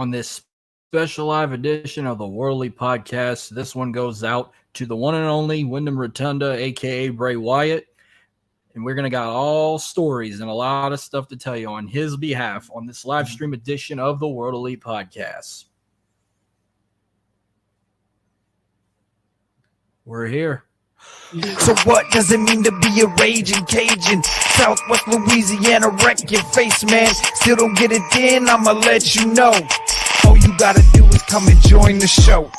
On this special live edition of the Worldly Podcast, this one goes out to the one and only Windham Rotunda, a.k.a. Bray Wyatt. And we're going to got all stories and a lot of stuff to tell you on his behalf on this live stream edition of the World Elite Podcast. We're here. So what does it mean to be a raging Cajun? Southwest Louisiana, wreck your face, man. Still don't get it in, I'ma let you know. All you gotta do is come and join the show.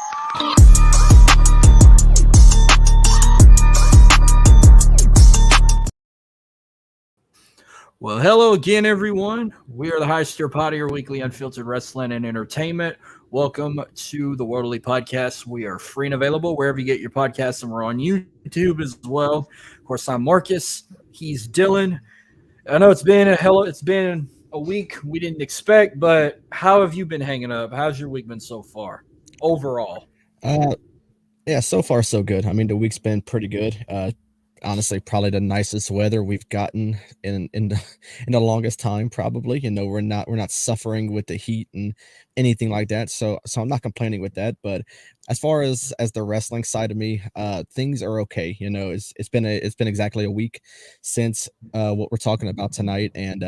Well, hello again, everyone. We are the highest tier pod, your weekly unfiltered wrestling and entertainment. Welcome to the World Elite Podcast. We are free and available wherever you get your podcasts, and we're on YouTube as well. Of course, I'm Marcus. He's Dylan. I know it's been a week we didn't expect, but how have you been hanging up? How's your week been so far, overall? Yeah, so far so good. I mean, the week's been pretty good. Honestly, probably the nicest weather we've gotten in the longest time. Probably, we're not suffering with the heat and anything like that. So I'm not complaining with that. But as far as the wrestling side of me, things are okay. It's been exactly a week since what we're talking about tonight, and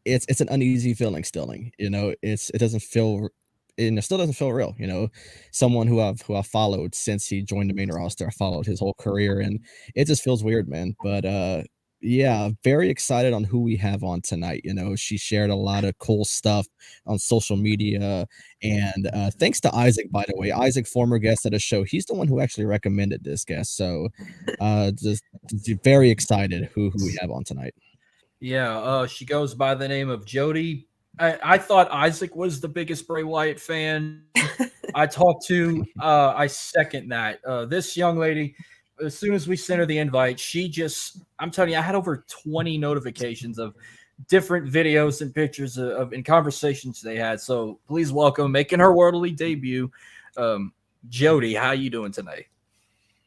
it's an uneasy feeling still. It doesn't feel and it still doesn't feel real. Someone who I've followed since he joined the main roster. I followed his whole career, and it just feels weird, man. But yeah, very excited on who we have on tonight. She shared a lot of cool stuff on social media, and thanks to Isaac, by the way. Isaac, former guest at a show, he's the one who actually recommended this guest. So just very excited who we have on tonight. Yeah, she goes by the name of Jody. I thought Isaac was the biggest Bray Wyatt fan. I second that. This young lady, as soon as we sent her the invite, I'm telling you, I had over 20 notifications of different videos and pictures of and conversations they had. So please welcome, making her worldly debut, Jody. How you doing tonight?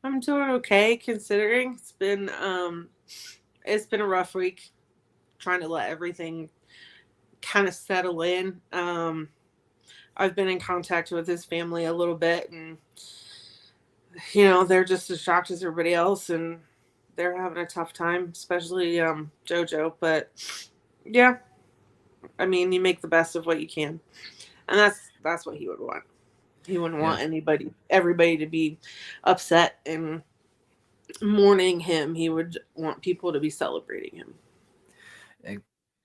I'm doing okay, considering it's been a rough week, trying to let everything kind of settle in. I've been in contact with his family a little bit, and they're just as shocked as everybody else, and they're having a tough time, especially JoJo. But yeah, I mean, you make the best of what you can, and that's what he would want. He wouldn't want everybody to be upset and mourning him. He would want people to be celebrating him.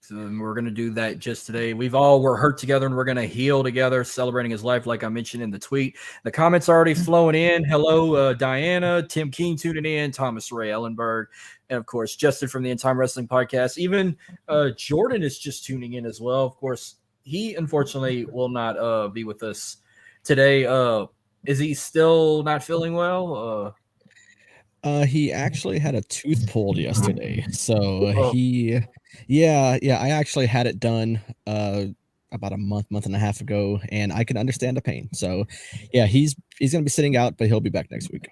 So we're going to do that just today. We're hurt together, and we're going to heal together, celebrating his life, like I mentioned in the tweet. The comments are already flowing in. Hello, Diana, Tim King tuning in, Thomas Ray Ellenberg, and of course, Justin from the In Time Wrestling Podcast. Even Jordan is just tuning in as well. Of course, he unfortunately will not be with us today. Is he still not feeling well? He actually had a tooth pulled yesterday. So I actually had it done about a month and a half ago, and I can understand the pain. So yeah, he's gonna be sitting out, but he'll be back next week.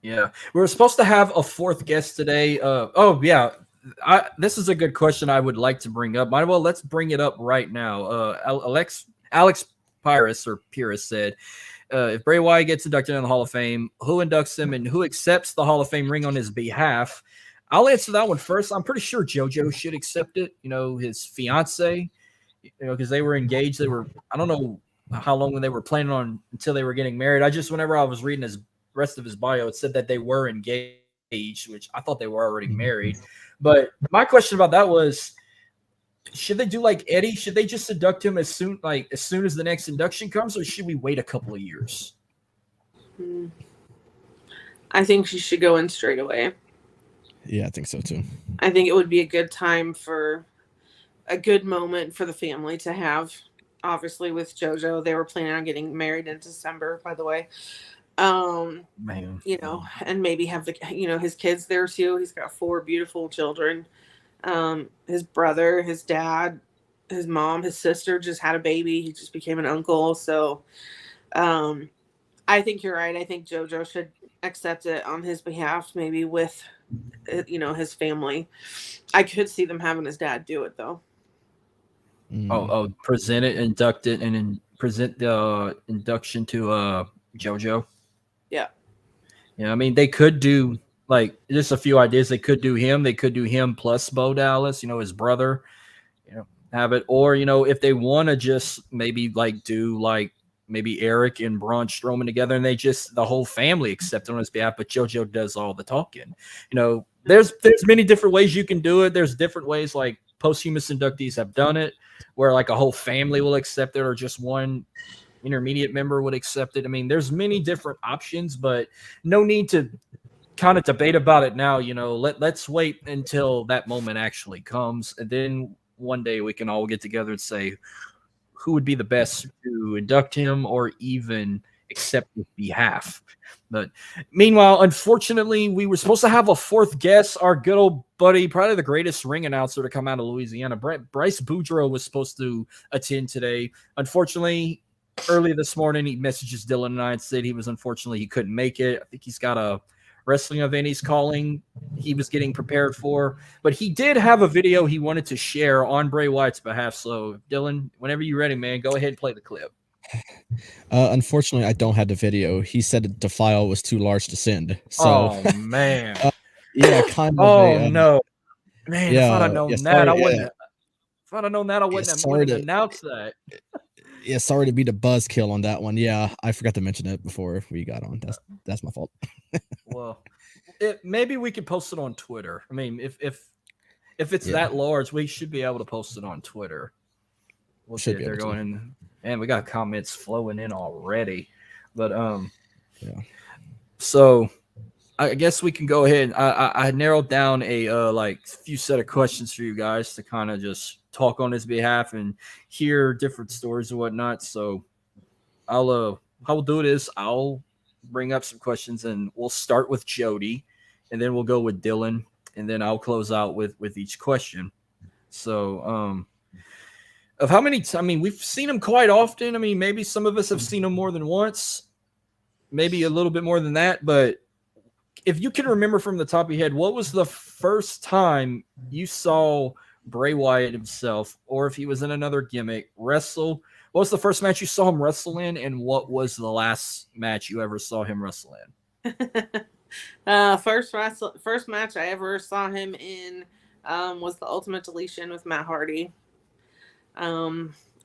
Yeah, we were supposed to have a fourth guest today. This is a good question I would like to bring up. Might as well let's bring it up right now. Alex Pyrrhus said, if Bray Wyatt gets inducted in the Hall of Fame, who inducts him and who accepts the Hall of Fame ring on his behalf? I'll answer that one first. I'm pretty sure JoJo should accept it. His fiance, because they were engaged. I don't know how long they were planning on until they were getting married. Whenever I was reading his rest of his bio, it said that they were engaged, which I thought they were already married. But my question about that was, should they do like Eddie? Should they just induct him as soon as the next induction comes, or should we wait a couple of years? I think she should go in straight away. Yeah, I think so too. I think it would be a good time for a good moment for the family to have. Obviously, with JoJo, they were planning on getting married in December, by the way. And maybe have his kids there too. He's got 4 beautiful children. His brother, his dad, his mom, his sister just had a baby. He just became an uncle. So I think you're right. I think JoJo should accept it on his behalf, maybe with his family. I could see them having his dad do it though. Present it, induct it, and then present the induction to JoJo. Yeah, I mean, they could do just a few ideas. They could do him plus Bo Dallas, his brother, have it. Or, if they want to just maybe do maybe Eric and Braun Strowman together, and the whole family accept it on his behalf, but JoJo does all the talking. There's many different ways you can do it. There's different ways posthumous inductees have done it, where a whole family will accept it, or just one intermediate member would accept it. I mean, there's many different options, but no need to kind of debate about it now. Let's wait until that moment actually comes, and then one day we can all get together and say who would be the best to induct him or even accept his behalf. But meanwhile, unfortunately, we were supposed to have a fourth guest, our good old buddy, probably the greatest ring announcer to come out of Louisiana. Bryce Boudreaux was supposed to attend today. Unfortunately, early this morning, he messages Dylan and I and said he couldn't make it. I think he's got a wrestling event he's calling. He was getting prepared for, but he did have a video he wanted to share on Bray Wyatt's behalf. So, Dylan, whenever you're ready, man, go ahead and play the clip. Unfortunately, I don't have the video. He said the file was too large to send. So, oh man, yeah, kind of. Oh no, man! Yeah, if I'd have known that, I wouldn't. If I'd have known that, I wouldn't have announced that. Yeah, sorry to be the buzzkill on that one. Yeah, I forgot to mention it before we got on. That's my fault. Well, maybe we could post it on Twitter. I mean, if it's Yeah. that large, we should be able to post it on Twitter. We'll see if they're going in. And we got comments flowing in already. But yeah. So I guess we can go ahead. I narrowed down a few set of questions for you guys to kind of just talk on his behalf and hear different stories and whatnot. So how we'll do it is I'll bring up some questions and we'll start with Jody, and then we'll go with Dylan, and then I'll close out with each question. So of how many? I mean, we've seen him quite often. I mean, maybe some of us have seen him more than once, maybe a little bit more than that, but if you can remember from the top of your head, what was the first time you saw Bray Wyatt himself, or if he was in another gimmick, wrestle? What was the first match you saw him wrestle in, and what was the last match you ever saw him wrestle in? First match I ever saw him in was the Ultimate Deletion with Matt Hardy.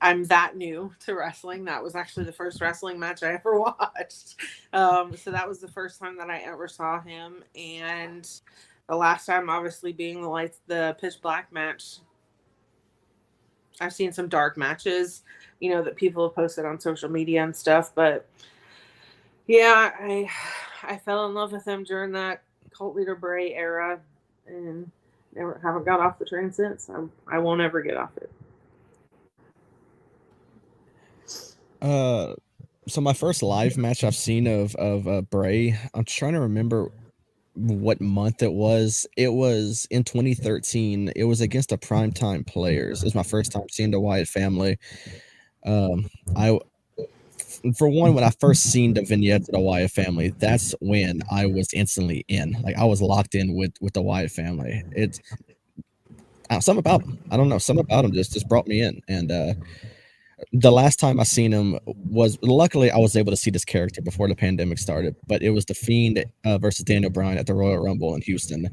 I'm that new to wrestling. That was actually the first wrestling match I ever watched. So that was the first time that I ever saw him. And the last time, obviously, being the Pitch Black match. I've seen some dark matches, that people have posted on social media and stuff. But yeah, I fell in love with him during that Cult Leader Bray era, and haven't got off the train since. I won't ever get off it. So my first live match I've seen of Bray, I'm trying to remember what month it was. It was in 2013. It was against the Primetime Players. It was my first time seeing the Wyatt family. For one, when I first seen the vignettes of the Wyatt family, that's when I was instantly in. Like, I was locked in with the Wyatt family. It's something about them. I don't know. Something about them just brought me in. And the last time I seen him was, luckily I was able to see this character before the pandemic started, but it was The Fiend versus Daniel Bryan at the Royal Rumble in Houston.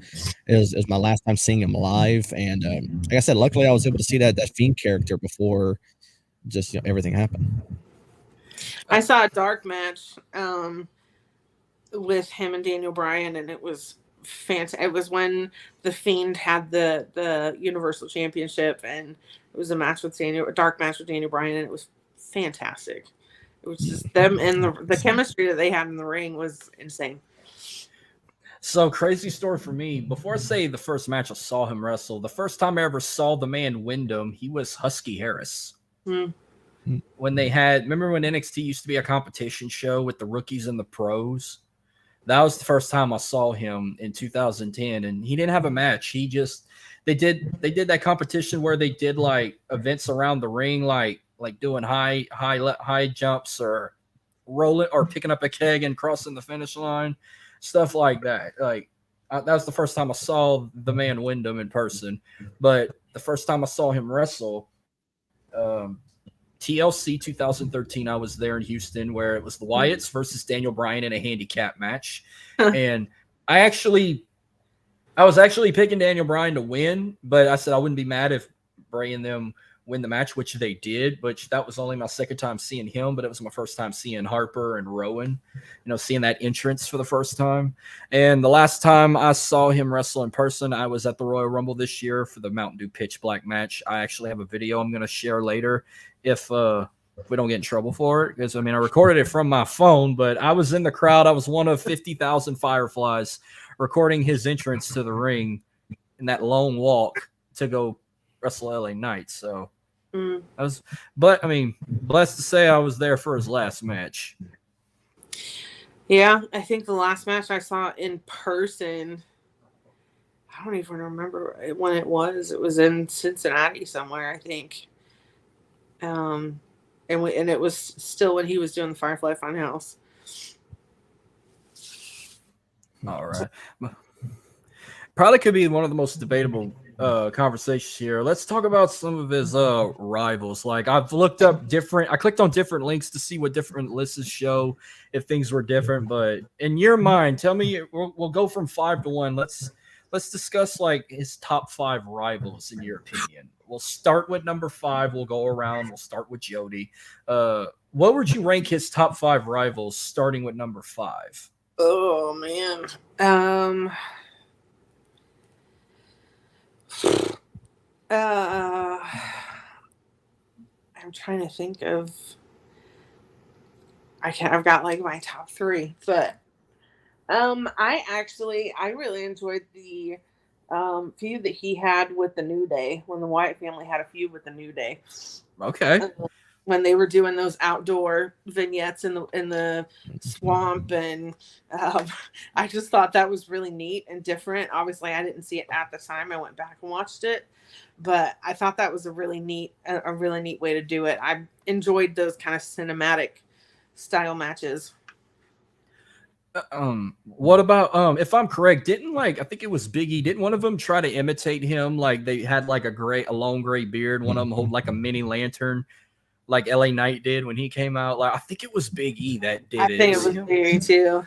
It was my last time seeing him live, and like I said, luckily I was able to see that Fiend character before just everything happened. I saw a dark match with him and Daniel Bryan, and it was fantastic. It was when The Fiend had the Universal Championship, and it was a dark match with Daniel Bryan, and it was fantastic. It was just them, and the chemistry that they had in the ring was insane. So, crazy story for me. Before I say the first match I saw him wrestle, the first time I ever saw the man Windham, he was Husky Harris. When remember when NXT used to be a competition show with the rookies and the pros? That was the first time I saw him in 2010, and he didn't have a match. They did that competition where they did like events around the ring, like doing high jumps or rolling or picking up a keg and crossing the finish line, stuff like that. That was the first time I saw the man Windham in person. But the first time I saw him wrestle, TLC 2013, I was there in Houston, where it was the Wyatts versus Daniel Bryan in a handicap match. And I was actually picking Daniel Bryan to win, but I said I wouldn't be mad if Bray and them win the match, which they did. But that was only my second time seeing him, but it was my first time seeing Harper and Rowan, seeing that entrance for the first time. And the last time I saw him wrestle in person, I was at the Royal Rumble this year for the Mountain Dew Pitch Black match. I actually have a video I'm going to share later if we don't get in trouble for it, because I recorded it from my phone, but I was in the crowd. I was one of 50,000 fireflies recording his entrance to the ring in that long walk to go wrestle LA Knight. So blessed to say I was there for his last match. Yeah, I think the last match I saw in person, I don't even remember when it was. It was in Cincinnati somewhere, I think. And it was still when he was doing the Firefly Funhouse. All right. Probably could be one of the most debatable conversations here. Let's talk about some of his rivals. Like, I've looked up I clicked on different links to see what different lists show if things were different. But in your mind, tell me, we'll go from 5 to 1. Let's let's discuss like his top 5 rivals in your opinion. We'll start with number 5. We'll go around. We'll start with Jody. What would you rank his top 5 rivals, starting with number 5? Oh man. I'm trying to think of. I've got like my top 3, but I really enjoyed the feud that he had with the New Day, when the Wyatt family had a feud with the New Day. Okay. When they were doing those outdoor vignettes in the swamp, and I just thought that was really neat and different. Obviously, I didn't see it at the time. I went back and watched it, but I thought that was a really neat way to do it. I enjoyed those kind of cinematic style matches. What about if I'm correct, didn't I think it was Big E, didn't one of them try to imitate him? Like they had like a long gray beard, one of them hold like a mini lantern, like LA Knight did when he came out. Like I think it was Big E that did it. I think it was Big E too.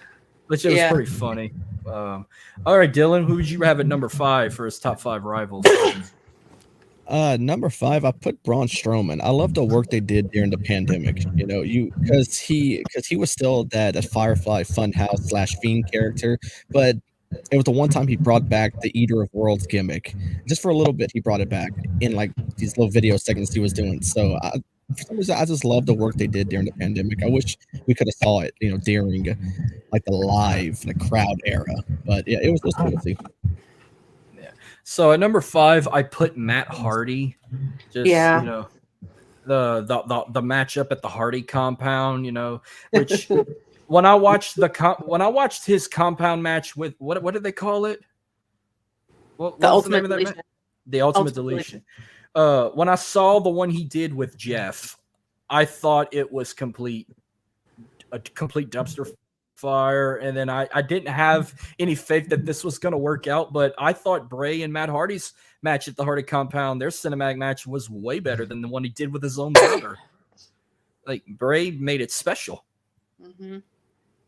Which it was pretty funny. All right, Dylan, who would you have at number 5 for his top 5 rivals? Number 5, I put Braun Strowman. I love the work they did during the pandemic. You know, because he was still that Firefly Funhouse / Fiend character, but it was the one time he brought back the Eater of Worlds gimmick. Just for a little bit, he brought it back in like these little video segments he was doing. So for some reason, I just love the work they did during the pandemic. I wish we could have saw it, during like the crowd era. But yeah, it was cool to see. So at number 5, I put Matt Hardy. Just the matchup at the Hardy compound, which when I watched his compound match with what did they call it? What was the name of that match? The Ultimate Deletion. When I saw the one he did with Jeff, I thought it was a complete dumpster fire, and then I didn't have any faith that this was going to work out, but I thought Bray and Matt Hardy's match at the Hardy compound, their cinematic match, was way better than the one he did with his own brother. Like Bray made it special. Mm-hmm.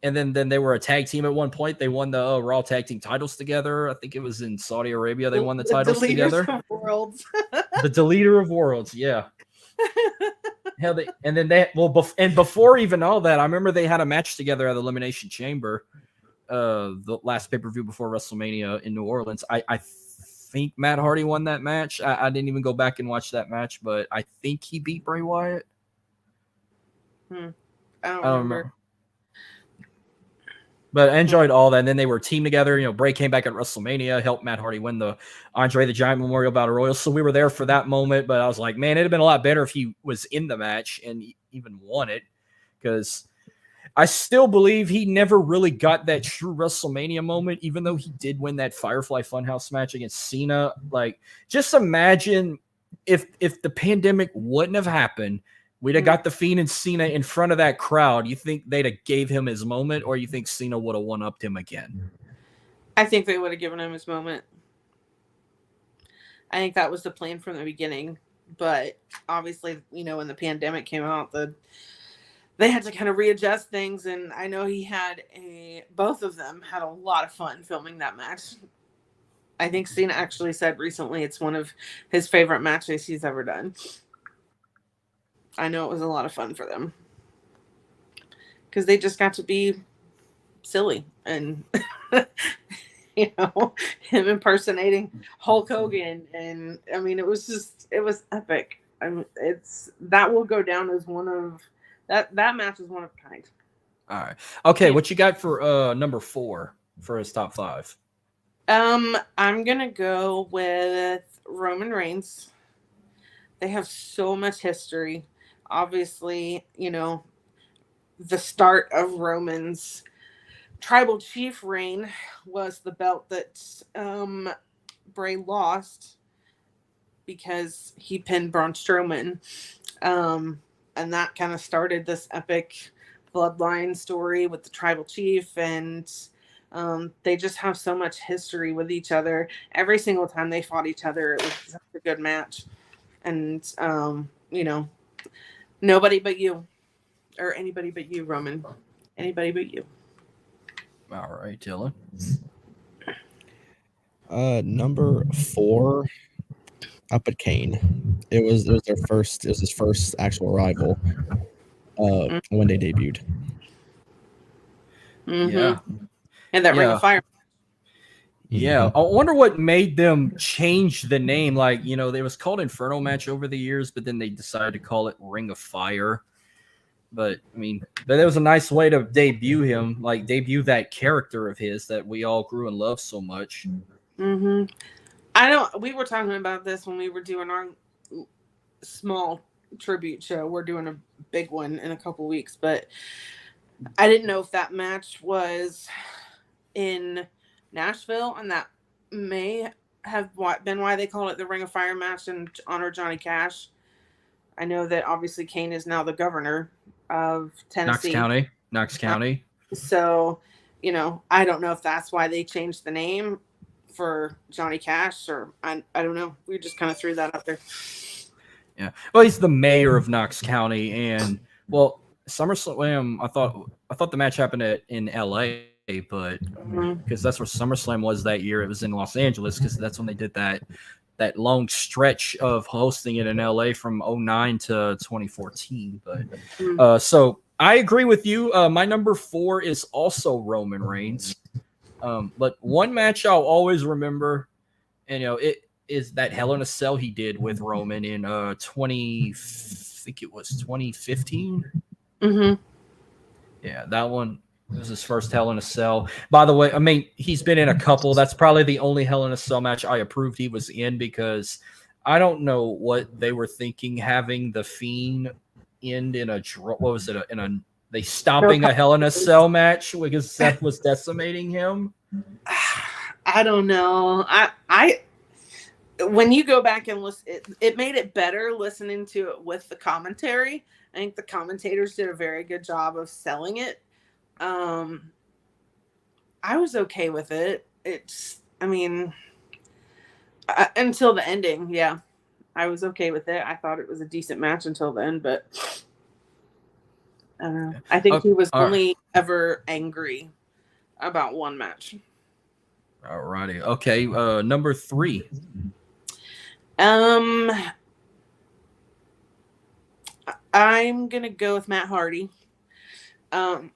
And then they were a tag team at one point. They won the Raw tag team titles together. I think it was in Saudi Arabia. They won the titles together. The Deleter of Worlds, yeah. Before even all that, I remember they had a match together at the Elimination Chamber, the last pay-per-view before WrestleMania in New Orleans. I think Matt Hardy won that match. I didn't even go back and watch that match, but I think he beat Bray Wyatt. I don't remember. But I enjoyed all that. And then they were teamed together. Bray came back at WrestleMania, helped Matt Hardy win the Andre the Giant Memorial Battle Royal. So we were there for that moment. But I was like, man, it'd have been a lot better if he was in the match and even won it. Because I still believe he never really got that true WrestleMania moment, even though he did win that Firefly Funhouse match against Cena. Like, just imagine if the pandemic wouldn't have happened, we'd have got the Fiend and Cena in front of that crowd. You think they'd have gave him his moment, or you think Cena would have one-upped him again? I think they would have given him his moment. I think that was the plan from the beginning. But obviously, when the pandemic came out, they had to kind of readjust things. And I know both of them had a lot of fun filming that match. I think Cena actually said recently it's one of his favorite matches he's ever done. I know it was a lot of fun for them because they just got to be silly and, him impersonating Hulk Hogan. And I mean, it was epic. That will go down as that match is one of a kind. All right. Okay. What you got for number 4 for his top 5? I'm going to go with Roman Reigns. They have so much history. Obviously, the start of Roman's tribal chief reign was the belt that Bray lost because he pinned Braun Strowman. And that kind of started this epic bloodline story with the tribal chief. And they just have so much history with each other. Every single time they fought each other, it was such a good match. And, nobody but you, or anybody but you, Roman. Anybody but you. All right, Dylan. Number 4, I put Kane. It was his first actual rival when they debuted. Yeah. And that Ring of Fire. Yeah, I wonder what made them change the name. Like, it was called Inferno Match over the years, but then they decided to call it Ring of Fire. But but it was a nice way to debut him, like debut that character of his that we all grew and loved so much. I know we were talking about this when we were doing our small tribute show. We're doing a big one in a couple weeks, but I didn't know if that match was in Nashville, and that may have been why they call it the Ring of Fire match and honor Johnny Cash. I know that obviously Kane is now the governor of Tennessee. Knox County. So, I don't know if that's why they changed the name for Johnny Cash, or I don't know. We just kind of threw that out there. Yeah. Well, he's the mayor of Knox County, and SummerSlam. I thought the match happened in L.A., but because that's where SummerSlam was that year, it was in Los Angeles because that's when they did that long stretch of hosting it in LA from 2009 to 2014. But so I agree with you. My number 4 is also Roman Reigns. But one match I'll always remember, and it is that Hell in a Cell he did with Roman in 2015. Yeah, that one. It was his first Hell in a Cell. By the way, he's been in a couple. That's probably the only Hell in a Cell match I approved he was in because I don't know what they were thinking having the Fiend end in a what was it? They stopping a Hell in a Cell match because Seth was decimating him. I don't know. I when you go back and listen, it made it better listening to it with the commentary. I think the commentators did a very good job of selling it. I was okay with it. Until the ending, yeah. I was okay with it. I thought it was a decent match until then, but I don't know. I think he was only ever angry about one match. Alrighty. Okay, number 3. I'm gonna go with Matt Hardy. I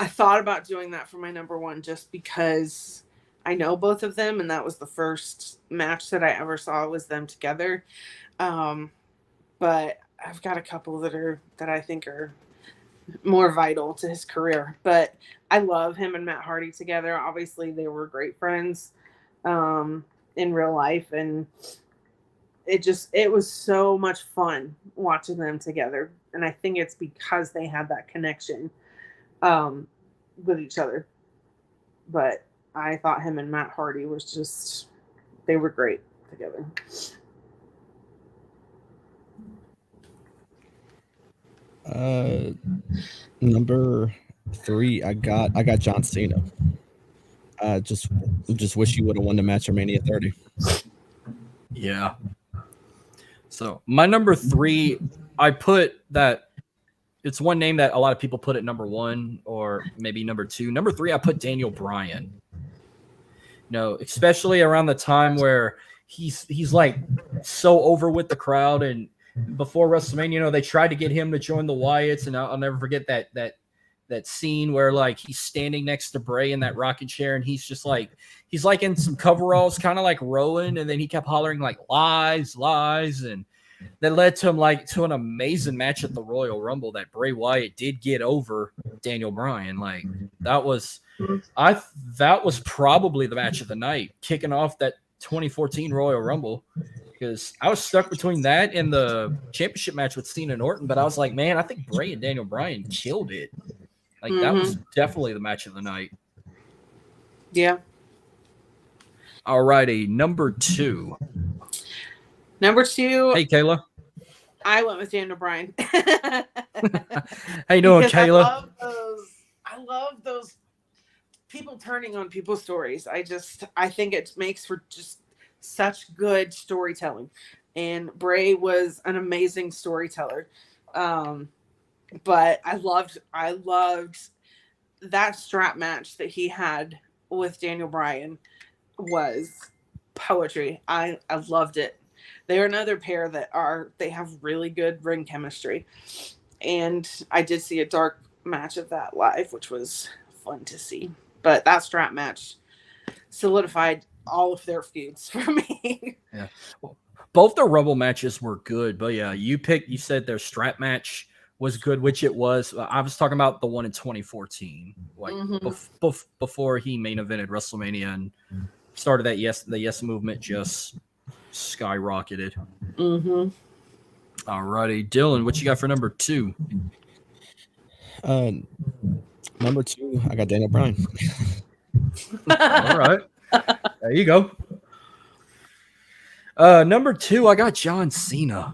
thought about doing that for my number 1 just because I know both of them, and that was the first match that I ever saw was them together. But I've got a couple that I think are more vital to his career. But I love him and Matt Hardy together. Obviously, they were great friends in real life, and it was so much fun watching them together. And I think it's because they had that connection with each other. But I thought him and Matt Hardy they were great together. Number 3, I got John Cena. Just wish you would have won the match at Mania 30. Yeah. So my number 3, I put that it's one name that a lot of people put at number 1 or maybe number 2. Number 3, I put Daniel Bryan. Especially around the time where he's like so over with the crowd, and before WrestleMania, they tried to get him to join the Wyatts, and I'll never forget that scene where like he's standing next to Bray in that rocking chair, and he's like in some coveralls, kind of like Rowan, and then he kept hollering like lies, and that led to him to an amazing match at the Royal Rumble that Bray Wyatt did get over Daniel Bryan. Like that was probably the match of the night, kicking off that 2014 Royal Rumble, because I was stuck between that and the championship match with Cena and Orton. But I was like, man, I think Bray and Daniel Bryan killed it. Like that was definitely the match of the night. Yeah. Alrighty, number 2. Number 2. Hey, Kayla. I went with Daniel Bryan. How you doing, Kayla? I love those people turning on people's stories. I think it makes for just such good storytelling. And Bray was an amazing storyteller. But I loved that strap match that he had with Daniel Bryan was poetry. I loved it. They're another pair that they have really good ring chemistry. And I did see a dark match of that live, which was fun to see. But that strap match solidified all of their feuds for me. Yeah. Well, both the Rumble matches were good, but yeah, you said their strap match was good, which it was. I was talking about the one in 2014, like before he main evented WrestleMania and started the Yes movement just skyrocketed. Mm-hmm. Alrighty, Dylan, what you got for number 2? Number 2, I got Daniel Bryan. All right, there you go. Number 2, I got John Cena.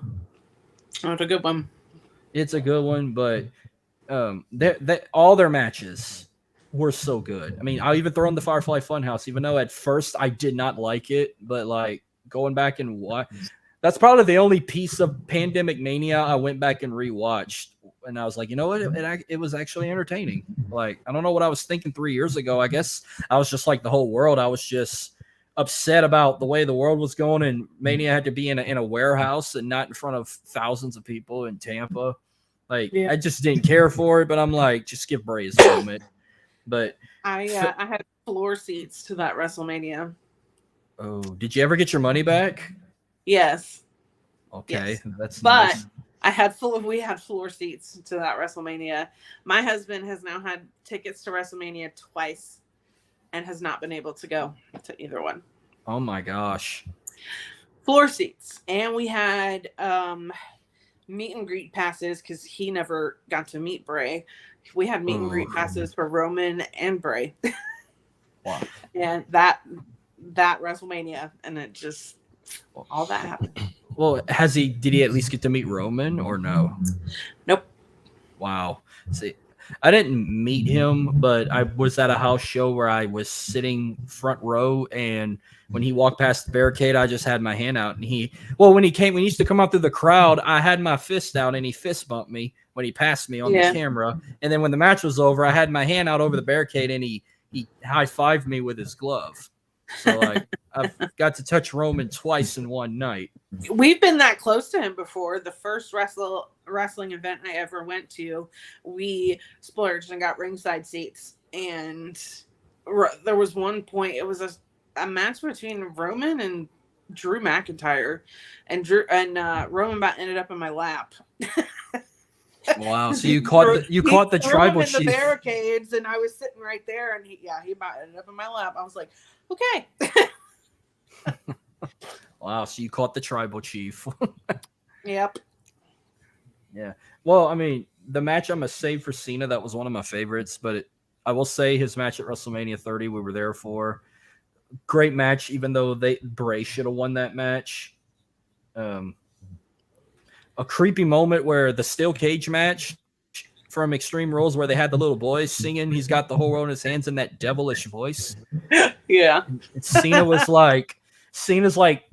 Oh, it's a good one. It's a good one, but all their matches were so good. I mean, I'll even throw in the Firefly Funhouse, even though at first I did not like it, but like going back and watch, that's probably the only piece of Pandemic Mania I went back and rewatched, and I was like, you know what, it was actually entertaining. Like, I don't know what I was thinking 3 years ago. I guess I was just like the whole world. I was just upset about the way the world was going, and Mania had to be in a warehouse and not in front of thousands of people in Tampa. Like, I just didn't care for it, but I'm like, just give Bray his moment. But I had floor seats to that WrestleMania. Oh, did you ever get your money back? Yes. Okay, yes. That's but nice. We had floor seats to that WrestleMania. My husband has now had tickets to WrestleMania twice and has not been able to go to either one. Oh my gosh. Floor seats. And we had meet and greet passes because he never got to meet Bray. We had meet and greet passes for Roman and Bray. Wow. And that WrestleMania, and it just all that happened. Well, did he at least get to meet Roman or no? Nope. Wow. See, I didn't meet him, but I was at a house show where I was sitting front row, and when he walked past the barricade, I just had my hand out, and when he used to come out through the crowd, I had my fist out, and he fist bumped me when he passed me on the camera. And then when the match was over, I had my hand out over the barricade, and he high-fived me with his glove. So like, I've got to touch Roman twice in one night. We've been that close to him before. The first wrestling event I ever went to, we splurged and got ringside seats. And there was one point, it was a match between Roman and Drew McIntyre, and Roman ended up in my lap. Wow! So you caught the tribal chief. In the barricades, and I was sitting right there, and he about ended up in my lap. I was like, okay. Wow! So you caught the tribal chief. Yep. Yeah. Well, I mean, the match I'm gonna save for Cena, that was one of my favorites, but I will say his match at WrestleMania 30 we were there for. Great match, even though Bray should have won that match. A creepy moment where the steel cage match from Extreme Rules, where they had the little boys singing, he's got the whole world in his hands in that devilish voice. Yeah. And Cena's like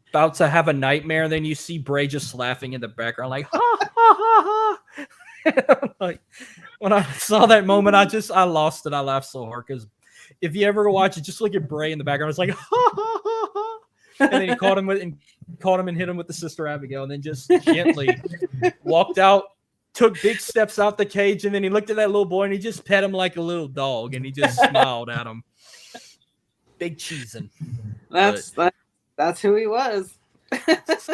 about to have a nightmare, and then you see Bray just laughing in the background, like ha ha ha ha. Like, when I saw that moment, I lost it. I laughed so hard because if you ever watch it, just look at Bray in the background. It's like ha ha ha ha, and then he caught him and hit him with the Sister Abigail, and then just gently walked out, took big steps out the cage, and then he looked at that little boy and he just pet him like a little dog, and he just smiled at him. Big cheesing. That's who he was.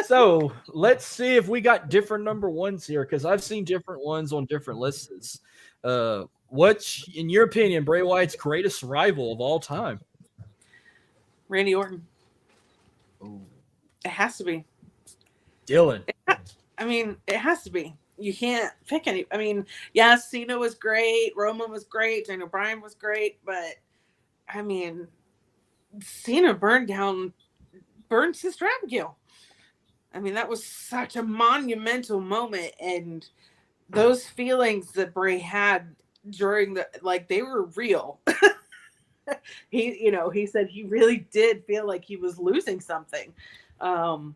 So let's see if we got different number ones here, because I've seen different ones on different lists. What's, in your opinion, Bray Wyatt's greatest rival of all time? Randy Orton. Ooh. It has to be. Dylan. It has to be. You can't pick any. Yeah, Cena was great. Roman was great. Daniel Bryan was great. But, Cena burned Sister Abigail. That was such a monumental moment. And those feelings that Bray had during they were real. He said he really did feel like he was losing something. So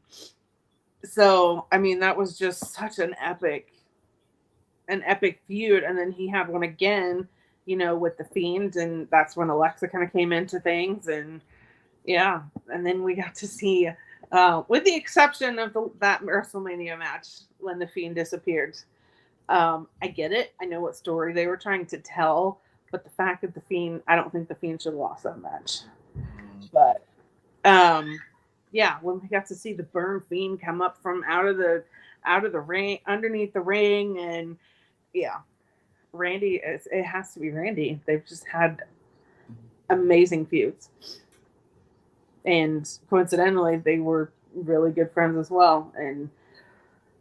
that was just such an epic feud. And then he had one again, with the Fiend, and that's when Alexa kind of came into things. And Yeah, and then we got to see, with the exception of that WrestleMania match when the Fiend disappeared. I get it. I know what story they were trying to tell, but the fact that the Fiend, I don't think the Fiend should have lost that match. But yeah, when we got to see the Burn Fiend come up from out of the ring, underneath the ring, and yeah, Randy, it has to be Randy. They've just had amazing feuds. And coincidentally, they were really good friends as well. And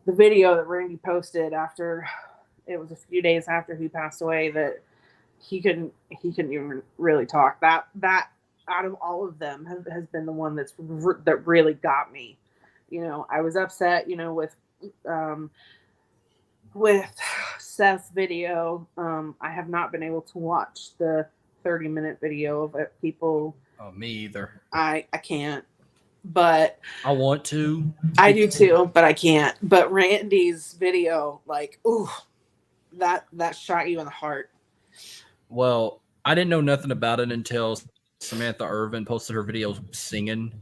the video that Randy posted after, it was a few days after he passed away, that he couldn't even really talk. That out of all of them has been the one that really got me. You know, I was upset, you know, with Seth's video. I have not been able to watch the 30-minute video of it. People. Oh, me either. I can't. But I want to. I do too, but I can't. But Randy's video, like, ooh, that shot you in the heart. Well, I didn't know nothing about it until Samantha Irvin posted her video singing,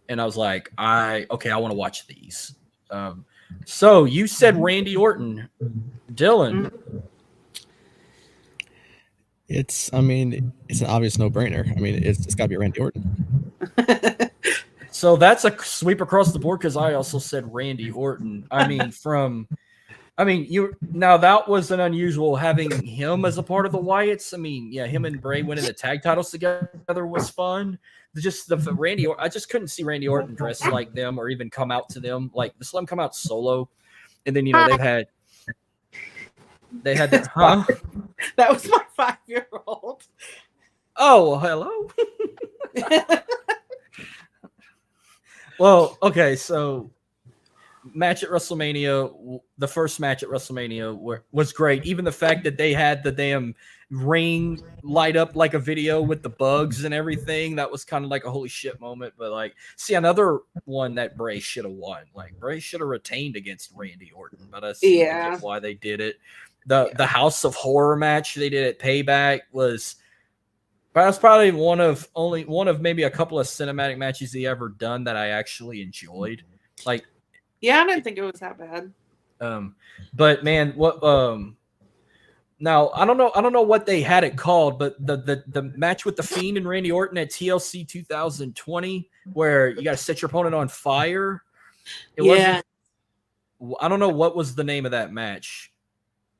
and I was like, I want to watch these. So you said Randy Orton, Dylan. Mm-hmm. It's an obvious no-brainer. I mean, it's got to be Randy Orton. So that's a sweep across the board because I also said Randy Orton. Now that was an unusual having him as a part of the Wyatts. I mean, yeah, him and Bray winning the tag titles together was fun. Just I just couldn't see Randy Orton dressed like them or even come out to them. Like, just let him come out solo. And then, you know, they had that, huh? That was my 5-year-old. Oh, hello. Well, okay, so match at WrestleMania, the first match at WrestleMania was great. Even the fact that they had the damn ring light up like a video with the bugs and everything, that was kind of like a holy shit moment. But like, see, another one that Bray should have won. Like, Bray should have retained against Randy Orton, but I see why they did it. The House of Horror match they did at Payback was probably one of maybe a couple of cinematic matches he ever done that I actually enjoyed. Like, yeah, I didn't think it was that bad. But man, what now I don't know what they had it called, but the match with the Fiend and Randy Orton at TLC 2020, where you got to set your opponent on fire. I don't know what was the name of that match.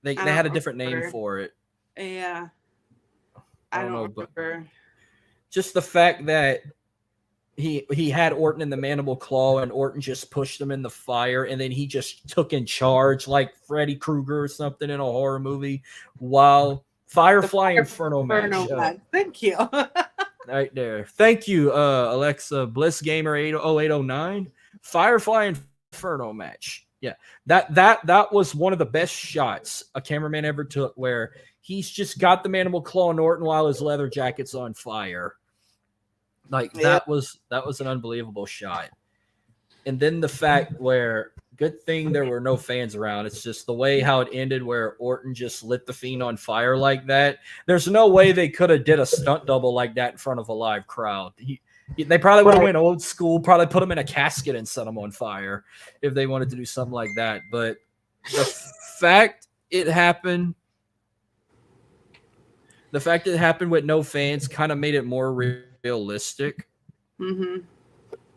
They had a different name for it. Yeah. I don't know, remember. Just the fact that he had Orton in the mandible claw and Orton just pushed him in the fire, and then he just took in charge like Freddy Krueger or something in a horror movie while Firefly Inferno match. Thank you. Right there. Thank you, Alexa Bliss Gamer 80809. Firefly Inferno match. Yeah, that was one of the best shots a cameraman ever took, where he's just got the mandible claw on Orton while his leather jacket's on fire. Like, that was an unbelievable shot. And then the fact where, good thing there were no fans around. It's just the way how it ended, where Orton just lit the Fiend on fire like that. There's no way they could have did a stunt double like that in front of a live crowd. They probably would have went old school, probably put him in a casket and set him on fire if they wanted to do something like that. But the fact it happened with no fans kind of made it more realistic. Mm-hmm.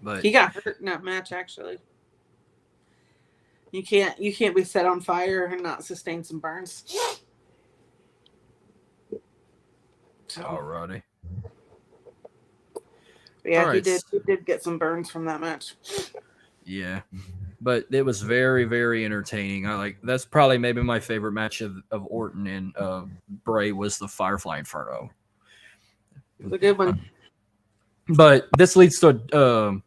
But he got hurt in that match, actually. You can't be set on fire and not sustain some burns. Alrighty. Yeah, right. He did get some burns from that match. Yeah. But it was very, very entertaining. That's probably maybe my favorite match of Orton and Bray was the Firefly Inferno. It was a good one. But this leads to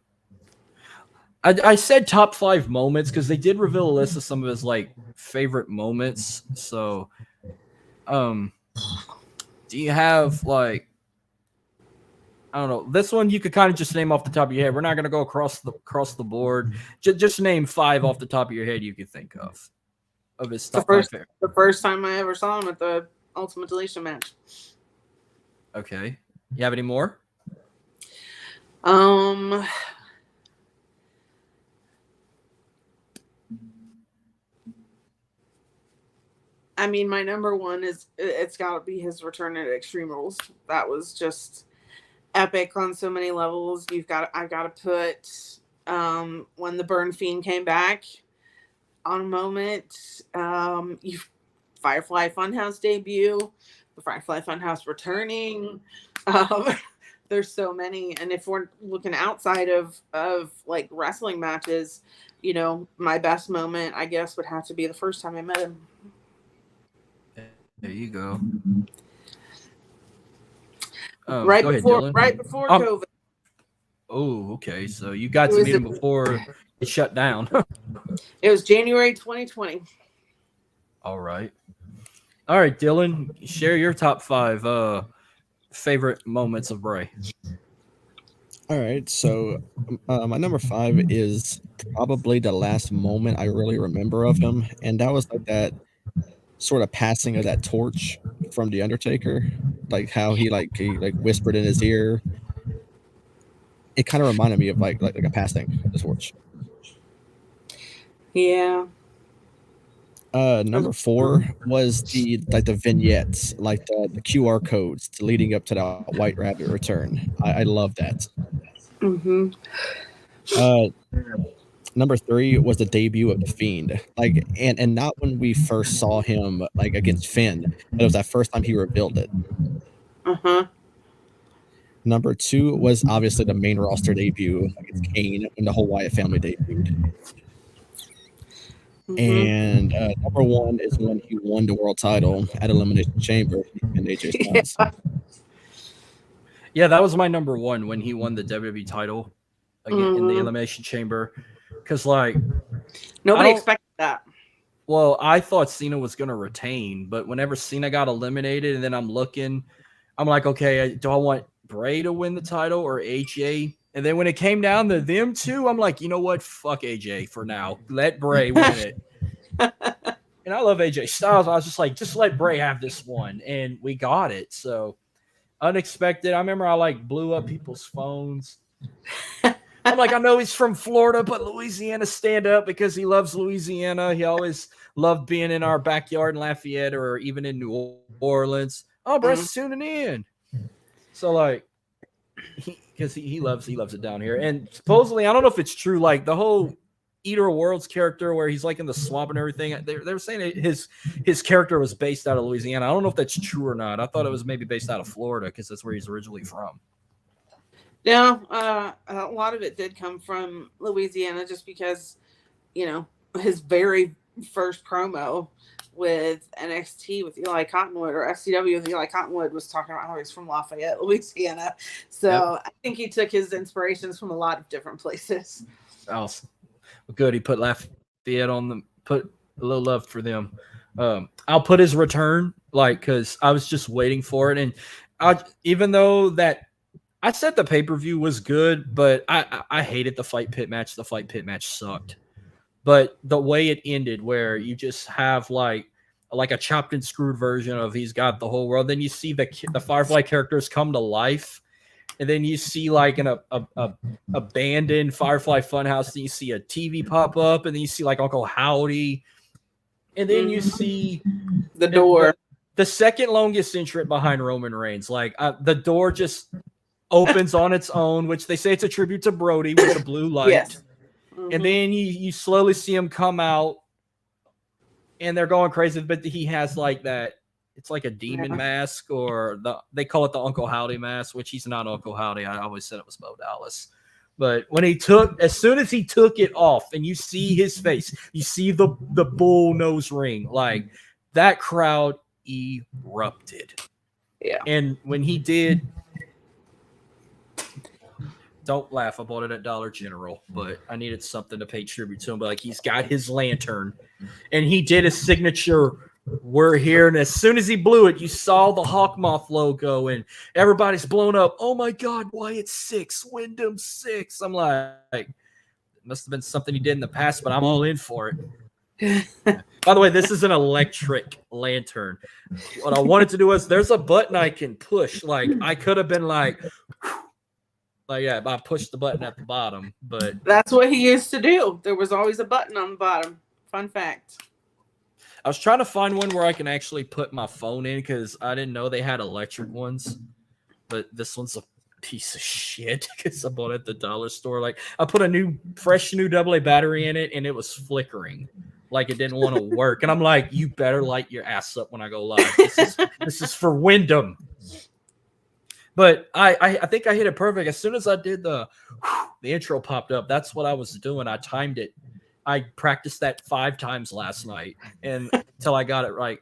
I said top 5 moments because they did reveal a list of some of his like favorite moments. So do you have like, I don't know, this one you could kind of just name off the top of your head. We're not going to go across the board. Just name 5 off the top of your head you could think of his top 5 favorites. The first time I ever saw him at the Ultimate Deletion match. Okay. You have any more? Um, I mean, my number one is it's got to be his return at Extreme Rules. That was just epic on so many levels. I've got to put when the Burn Fiend came back on a moment. Firefly Funhouse debut, the Firefly Funhouse returning. There's so many, and if we're looking outside of like wrestling matches, you know, my best moment, I guess, would have to be the first time I met him. There you go. Right go before ahead, Dylan. COVID. Oh, okay. So you got to meet him before it shut down. It was January 2020. All right, Dylan. Share your top 5 favorite moments of Bray. All right, so my number 5 is probably the last moment I really remember of him, and that was like that sort of passing of that torch from the Undertaker, like how he whispered in his ear. It kind of reminded me of like a passing of the torch. Yeah. Number 4 was the vignettes, like the QR codes leading up to the White Rabbit return. I love that. Mm-hmm. Number 3 was the debut of the Fiend, like, and not when we first saw him like against Finn, but it was that first time he revealed it. Uh-huh. Number 2 was obviously the main roster debut against Kane when the whole Wyatt family debuted. Mm-hmm. And number 1 is when he won the world title at Elimination Chamber and AJ Styles. Yeah, that was my number 1 when he won the WWE title again in the Elimination Chamber. Because, like, nobody expected that. Well, I thought Cena was going to retain, but whenever Cena got eliminated, and then I'm like, okay, do I want Bray to win the title or AJ? And then when it came down to them two, I'm like, you know what? Fuck AJ for now. Let Bray win it. And I love AJ Styles. I was just like, just let Bray have this one. And we got it. So unexpected. I remember I blew up people's phones. I'm like, I know he's from Florida, but Louisiana stand up because he loves Louisiana. He always loved being in our backyard in Lafayette or even in New Orleans. Oh, Brett's tuning in. So because he loves it down here. And supposedly, I don't know if it's true, like the whole Eater of Worlds character where he's like in the swamp and everything. They were saying that his character was based out of Louisiana. I don't know if that's true or not. I thought it was maybe based out of Florida because that's where he's originally from. Yeah, a lot of it did come from Louisiana just because, you know, his very first promo with NXT with Eli Cottonwood or FCW with Eli Cottonwood was talking about how he's from Lafayette, Louisiana. So I think he took his inspirations from a lot of different places. Awesome. Good. He put Lafayette on them, put a little love for them. I'll put his return, because I was just waiting for it. And even though that I said the pay-per-view was good, but I hated the fight pit match. The fight pit match sucked. But the way it ended, where you just have like a chopped and screwed version of he's got the whole world. Then you see the Firefly characters come to life. And then you see like an abandoned Firefly Funhouse. Then you see a TV pop up. And then you see like Uncle Howdy. And then you see the door. The second longest entrant behind Roman Reigns. Like the door just opens on its own, which they say it's a tribute to Brody with the blue light. Yes. And then you slowly see him come out and they're going crazy, but he has like that, it's like a demon mask, or they call it the Uncle Howdy mask, which he's not Uncle Howdy. I always said it was Bo Dallas. But when as soon as he took it off and you see his face, you see the bull nose ring, like that crowd erupted. Yeah. And when he did, don't laugh. I bought it at Dollar General, but I needed something to pay tribute to him. But he's got his lantern, and he did his signature "We're here." And as soon as he blew it, you saw the Hawkmoth logo, and everybody's blown up. Oh my God, Wyatt 6, Windham 6. I'm like, it must have been something he did in the past, but I'm all in for it. By the way, this is an electric lantern. What I wanted to do was there's a button I can push. Like I could have been like. Like, yeah, I pushed the button at the bottom, but that's what he used to do. There was always a button on the bottom. Fun fact. I was trying to find one where I can actually put my phone in because I didn't know they had electric ones. But this one's a piece of shit because I bought it at the dollar store. Like, I put a fresh new AA battery in it and it was flickering. Like, it didn't want to work. And I'm like, you better light your ass up when I go live. This is for Windham. But I think I hit it perfect. As soon as I did the intro popped up, that's what I was doing. I timed it. I practiced that 5 times last night and until I got it right.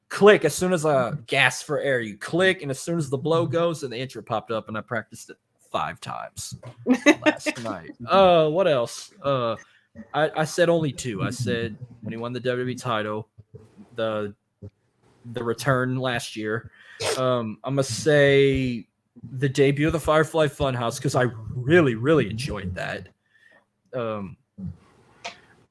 Click as soon as I gasp for air. You click, and as soon as the blow goes, and the intro popped up, and I practiced it 5 times last night. What else? I said only 2. I said when he won the WWE title, the return last year. I'm gonna say the debut of the Firefly Funhouse because I really, really enjoyed that.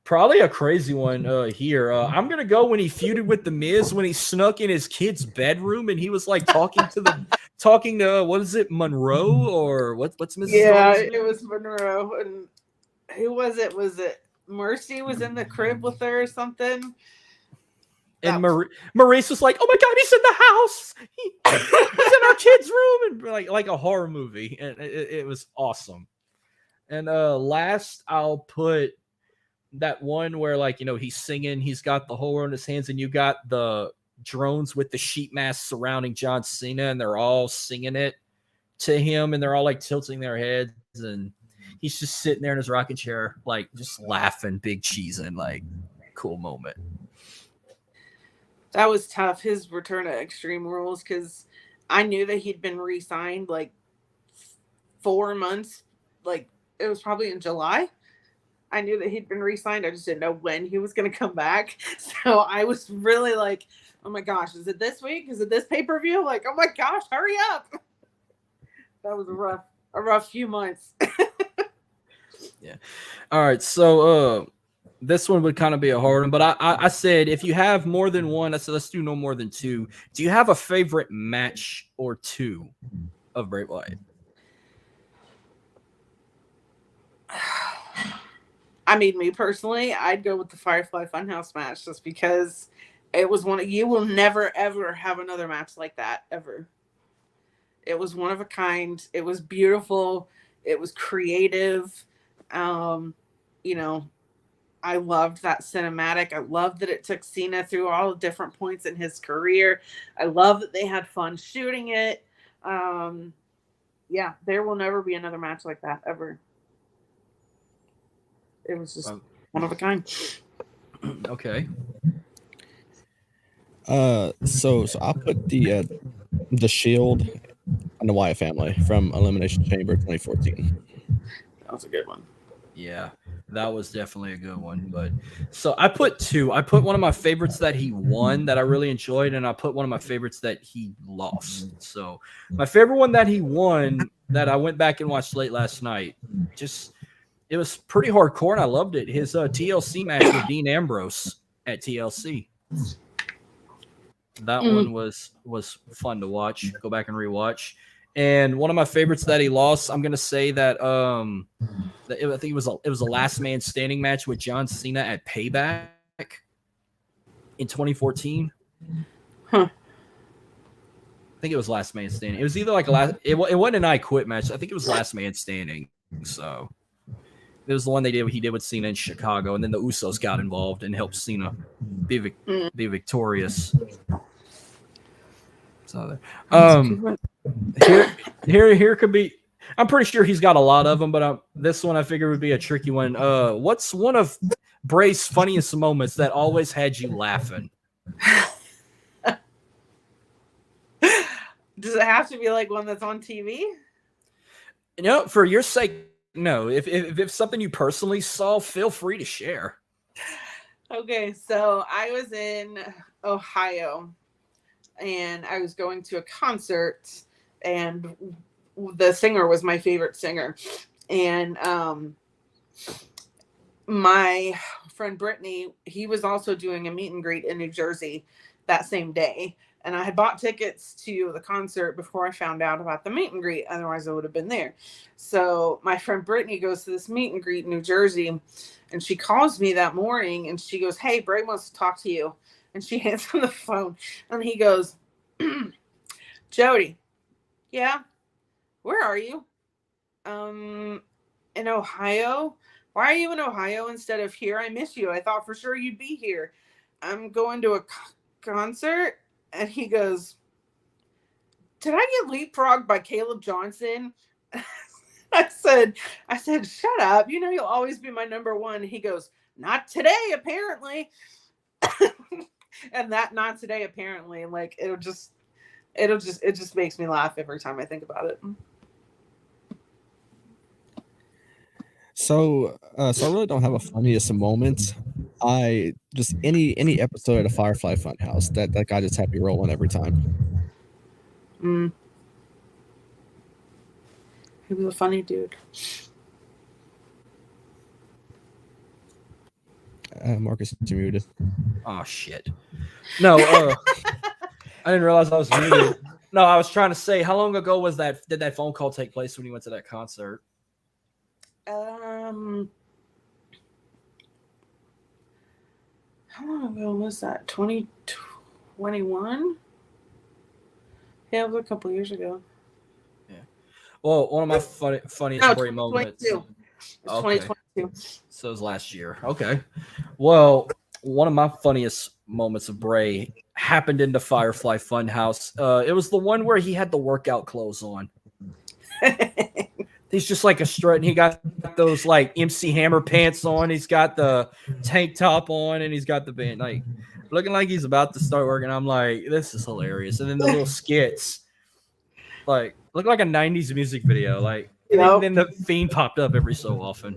Probably a crazy one here. I'm gonna go when he feuded with the Miz when he snuck in his kid's bedroom and he was like talking to what is it, Monroe or what's Mrs. Yeah, it was Monroe. And who was it? Was it Mercy was in the crib with her or something? And Maurice was like, "Oh my God, he's in the house. He's in our kid's room," and like a horror movie, and it was awesome. And last, I'll put that one where, like, you know, he's singing, he's got the whole world in his hands, and you got the drones with the sheet mask surrounding John Cena, and they're all singing it to him, and they're all like tilting their heads, and he's just sitting there in his rocking chair, like just laughing, big cheesing, like cool moment. That was tough, his return to Extreme Rules, because I knew that he'd been re-signed like 4 months, like it was probably in July. I knew that he'd been re-signed. I just didn't know when he was going to come back. So I was really like, oh my gosh, is it this week? Is it this pay-per-view? Like, oh my gosh, hurry up. That was a rough few months. Yeah. All right. So this one would kind of be a hard one, but I said if you have more than one, I said let's do no more than 2. Do you have a favorite match or 2 of Bray Wyatt? I mean, me personally, I'd go with the Firefly Funhouse match just because it was you will never, ever have another match like that, ever. It was one of a kind. It was beautiful. It was creative. You know, I loved that cinematic. I loved that it took Cena through all the different points in his career. I love that they had fun shooting it. Yeah, there will never be another match like that, ever. It was just one of a kind. Okay. So I'll put the Shield and the Wyatt family from Elimination Chamber 2014. That was a good one. Yeah, that was definitely a good one. But so I put 2. I put one of my favorites that he won that I really enjoyed, and I put one of my favorites that he lost. So my favorite one that he won that I went back and watched late last night, it was pretty hardcore, and I loved it. His TLC match with Dean Ambrose at TLC. That one was fun to watch. Go back and rewatch. And one of my favorites that he lost, I'm gonna say that I think it was a last man standing match with John Cena at Payback in 2014. Huh. I think it was last man standing. It was either like it wasn't an I Quit match. I think it was last man standing. So it was the one he did with Cena in Chicago, and then the Usos got involved and helped Cena be victorious. So here could be. I'm pretty sure he's got a lot of them, but this one I figure would be a tricky one. What's one of Bray's funniest moments that always had you laughing? Does it have to be like one that's on TV? You know, for your sake, no. If it's something you personally saw, feel free to share. Okay, so I was in Ohio, and I was going to a concert, and the singer was my favorite singer. And my friend Brittany, he was also doing a meet and greet in New Jersey that same day. And I had bought tickets to the concert before I found out about the meet and greet. Otherwise, I would have been there. So my friend Brittany goes to this meet and greet in New Jersey, and she calls me that morning, and she goes, "Hey, Bray wants to talk to you." And she hands him the phone, and he goes, "Jody, yeah, where are you? In Ohio? Why are you in Ohio instead of here? I miss you. I thought for sure you'd be here. I'm going to a concert." And he goes, "Did I get leapfrogged by Caleb Johnson?" I said, "Shut up. You know you'll always be my number one." He goes, "Not today, apparently." And that "not today, apparently," like it just makes me laugh every time I think about it. So I really don't have a funniest moment. I just any episode of Firefly Funhouse, that guy just had me rolling every time. He was a funny dude. Marcus, you're muted. Oh shit! No, I didn't realize I was muted. No, I was trying to say, how long ago was that? Did that phone call take place when you went to that concert? How long ago was that? 2021? Yeah, it was a couple years ago. Yeah. Well, one of my funniest Bray moments. It was 2022. So it was last year. Okay. Well, one of my funniest moments of Bray happened in the Firefly Funhouse. It was the one where he had the workout clothes on. He's just like a strut, and he got those like MC Hammer pants on. He's got the tank top on, and he's got the band, like looking like he's about to start working. I'm like, this is hilarious. And then the little skits, like look like a '90s music video. Like, and then the Fiend popped up every so often.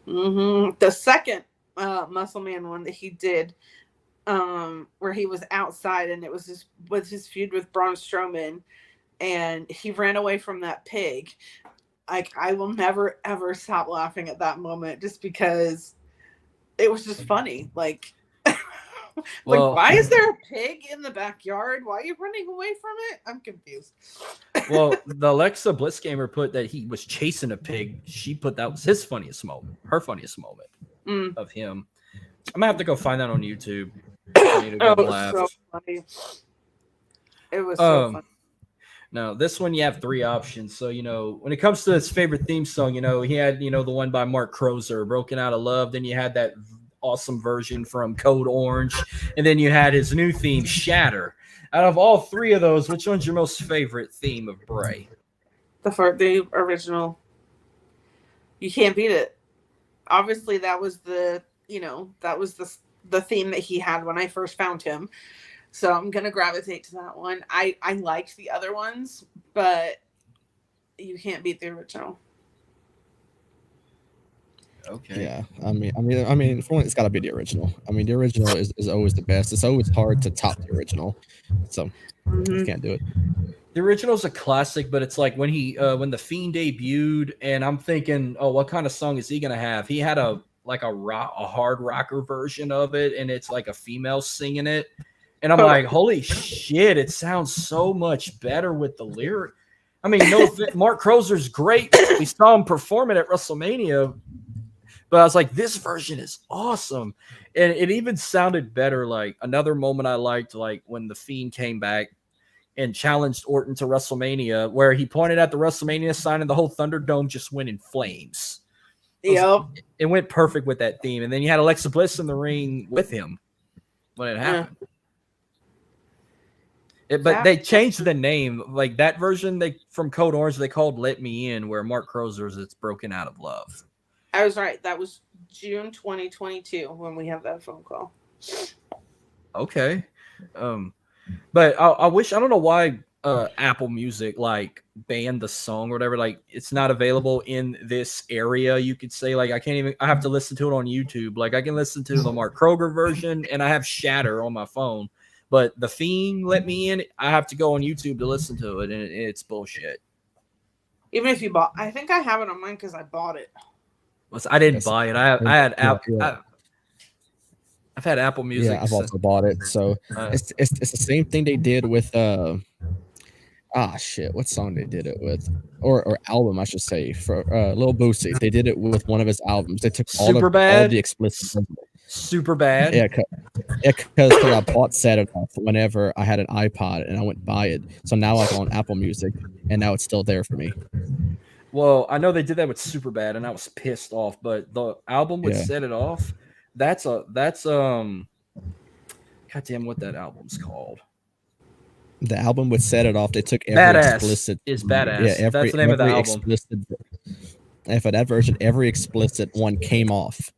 The second Muscle Man one that he did, where he was outside, and it was his feud with Braun Strowman, and he ran away from that pig. Like, I will never ever stop laughing at that moment, just because it was just funny. Like, well, why is there a pig in the backyard? Why are you running away from it? I'm confused. Well, the Alexa Bliss gamer put that he was chasing a pig. She put that was his funniest moment, her funniest moment of him. I'm gonna have to go find that on YouTube. I need a good laugh. So funny. It was so funny. Now, this one you have three options. So, when it comes to his favorite theme song, he had, the one by Mark Crozer, Broken Out of Love. Then you had that awesome version from Code Orange. And then you had his new theme, Shatter. Out of all three of those, which one's your most favorite theme of Bray? The original. You can't beat it. Obviously, that was the theme that he had when I first found him. So I'm going to gravitate to that one. I liked the other ones, but you can't beat the original. Okay. Yeah. I mean, for one, it's got to be the original. I mean, the original is always the best. It's always hard to top the original. So you can't do it. The original's a classic, but it's like when the Fiend debuted, and I'm thinking, oh, what kind of song is he going to have? He had a hard rocker version of it, and it's like a female singing it. And I'm like, holy shit, it sounds so much better with the lyric. I mean, Mark Crozer's great. We saw him perform it at WrestleMania. But I was like, this version is awesome. And it even sounded better. Like, another moment I liked, like when the Fiend came back and challenged Orton to WrestleMania, where he pointed at the WrestleMania sign and the whole Thunderdome just went in flames. Yep. It went perfect with that theme. And then you had Alexa Bliss in the ring with him when it happened. But they changed the name. Like that version from Code Orange, they called Let Me In, where Mark Crozer's It's Broken Out of Love. I was right. That was June 2022 when we had that phone call. Okay. But I don't know why Apple Music banned the song or whatever. Like, it's not available in this area, you could say. Like, I have to listen to it on YouTube. Like, I can listen to the Mark Kroger version, and I have Shatter on my phone. But the Fiend Let Me In, I have to go on YouTube to listen to it, and it's bullshit. Even if you I think I have it on mine because I bought it. I didn't buy it. I had Apple. I've had Apple Music. Yeah, I've also bought it. So it's the same thing they did with what song they did it with, or album I should say, for Lil Boosie. They did it with one of his albums. They took all the explicit. Super bad. Yeah, because I bought Set It Off whenever I had an iPod and I went buy it. So now I go on Apple Music and now it's still there for me. Well, I know they did that with Super Bad and I was pissed off, but the album with Set It Off, that's goddamn what that album's called. The album with Set It Off, they took every explicit is Badass. Yeah, that's the name of the album. And for that version, every explicit one came off.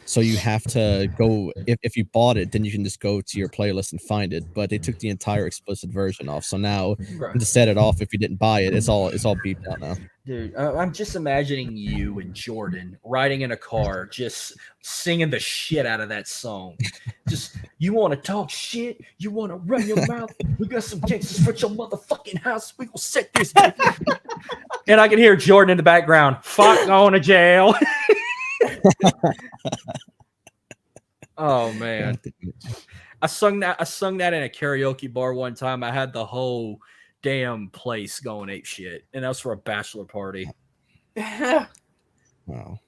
So you have to go, if you bought it, then you can just go to your playlist and find it. But they took the entire explicit version off. So now to Set It Off, if you didn't buy it, it's all beeped out now. Dude, I'm just imagining you and Jordan riding in a car, just singing the shit out of that song. Just, you want to talk shit? You want to run your mouth? We got some gangsters for your motherfucking house. We gonna set this. And I can hear Jordan in the background. Fuck, going to jail. Oh man, I sung that in a karaoke bar one time. I had the whole damn place going ape shit, and that was for a bachelor party. Wow.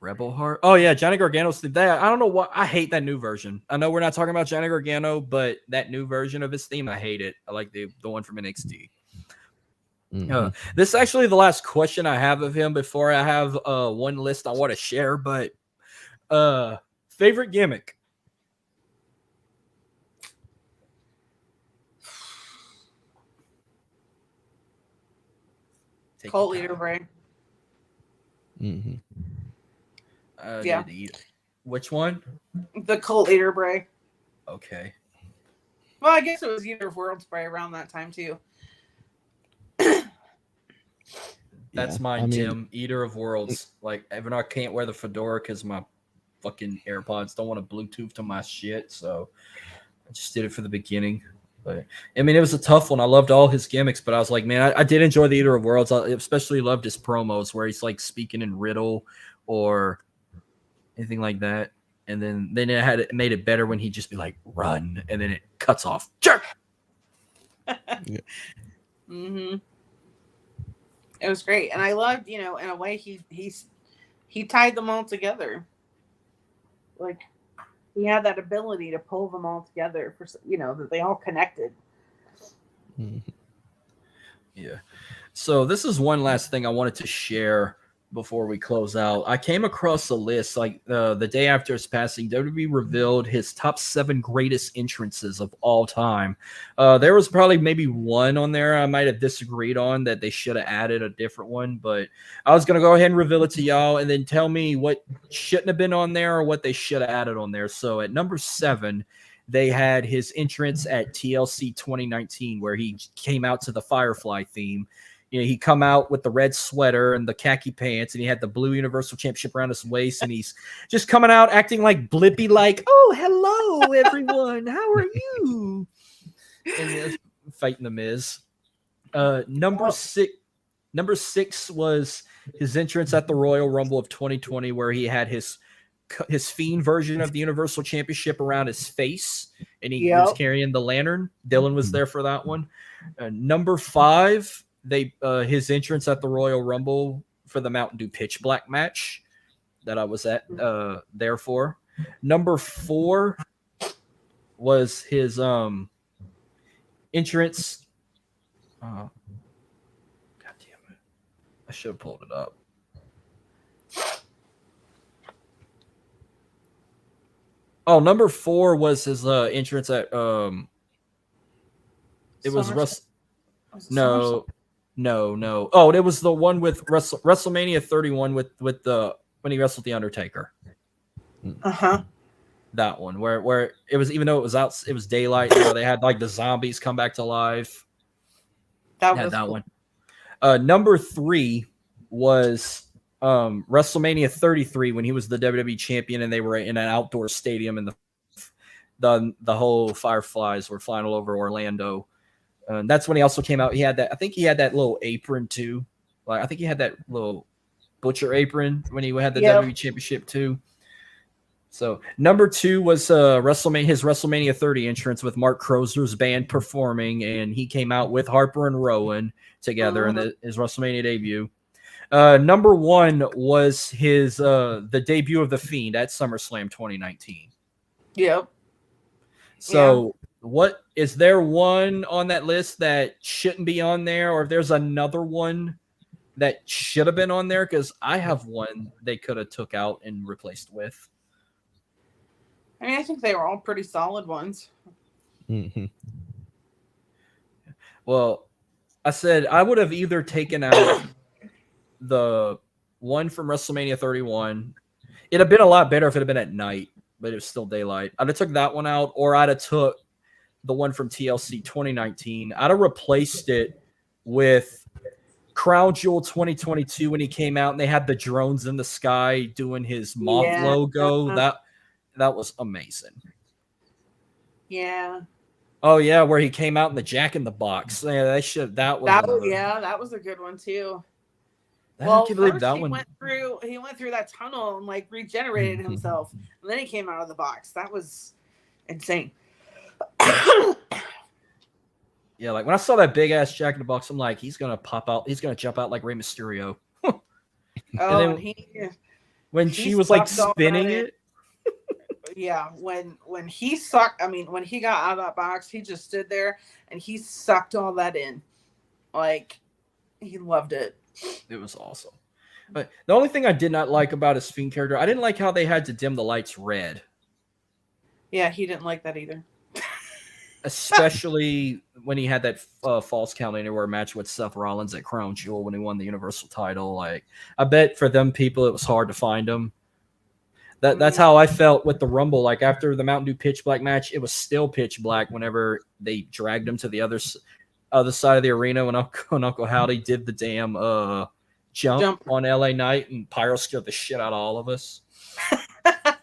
Rebel Heart. Oh yeah, Johnny Gargano's theme. That I don't know what. I hate that new version. I know we're not talking about Johnny Gargano, but that new version of his theme, I hate it. I like the one from NXT. Mm-hmm. This is actually the last question I have of him before I have one list I want to share. But favorite gimmick. Cult leader Bray. Mm-hmm. Yeah. Which one? The cult leader Bray. Okay. Well, I guess it was Eater of Worlds Bray around that time too. That's mine, Tim. Eater of Worlds. Like, even I can't wear the fedora because my fucking AirPods don't want to Bluetooth to my shit. So I just did it for the beginning. But I mean, it was a tough one. I loved all his gimmicks, but I was like, man, I did enjoy the Eater of Worlds. I especially loved his promos where he's like speaking in riddle or anything like that. And then it made it better when he'd just be like, run, and then it cuts off. Jerk. Mm-hmm. It was great, and I loved, in a way he tied them all together. Like he had that ability to pull them all together for that they all connected. Mm-hmm. Yeah. So this is one last thing I wanted to share before we close out. I came across a list like the day after his passing. WWE revealed his top 7 greatest entrances of all time. There was probably maybe one on there I might have disagreed on that they should have added a different one, but I was going to go ahead and reveal it to y'all and then tell me what shouldn't have been on there or what they should have added on there. So at number 7, they had his entrance at TLC 2019 where he came out to the Firefly theme. He come out with the red sweater and the khaki pants, and he had the blue Universal Championship around his waist, and he's just coming out acting like Blippy, like, "Oh, hello, everyone. How are you?" And fighting the Miz. Number 6 was his entrance at the Royal Rumble of 2020, where he had his Fiend version of the Universal Championship around his face, and he was carrying the lantern. Dylan was there for that one. Number 5. His entrance at the Royal Rumble for the Mountain Dew Pitch Black match that I was at there for. Number 4 was his entrance. God damn it! I should have pulled it up. Oh, number 4 was his entrance at it was Russ. No. Oh, it was the one with WrestleMania 31 with the when he wrestled the Undertaker. That one where it was, even though it was daylight, they had like the zombies come back to life. That cool. One. Number 3 was WrestleMania 33 when he was the WWE champion and they were in an outdoor stadium and the whole Fireflies were flying all over Orlando. That's when he also came out. He had that. I think he had that little apron too. Like I think he had that little butcher apron when he had the WWE Championship too. So number 2 was WrestleMania, his WrestleMania 30 entrance with Mark Croser's band performing, and he came out with Harper and Rowan together in his WrestleMania debut. Number 1 was his the debut of The Fiend at SummerSlam 2019. Yep. So what is there one on that list that shouldn't be on there, or if there's another one that should have been on there? Because I have one they could have took out and replaced with. I mean, I think they were all pretty solid ones. Mm-hmm. Well, I said I would have either taken out the one from WrestleMania 31. It'd have been a lot better if it had been at night, but it was still daylight. I'd have took that one out, or I'd have took the one from TLC 2019. I'd have replaced it with Crown Jewel 2022 when he came out and they had the drones in the sky doing his moth logo. That was amazing. Yeah. Oh yeah, where he came out in the Jack in the Box. Yeah, that was a good one too. I can't believe that he one. He went through that tunnel and like regenerated himself, and then he came out of the box. That was insane. Yeah, like when I saw that big ass Jack in the Box, I'm like, he's gonna pop out. He's gonna jump out like Rey Mysterio. When she was like spinning it. Yeah, when he sucked, when he got out of that box, he just stood there and he sucked all that in. Like, he loved it. It was awesome. But the only thing I did not like about his Fiend character, I didn't like how they had to dim the lights red. Yeah, he didn't like that either. Especially when he had that false count anywhere match with Seth Rollins at Crown Jewel when he won the Universal title. Like, I bet for them people it was hard to find him. That's how I felt with the Rumble. Like after the Mountain Dew Pitch Black match, it was still pitch black whenever they dragged him to the other side of the arena when Uncle Howdy did the damn jump on LA Knight, and Pyro scared the shit out of all of us. Like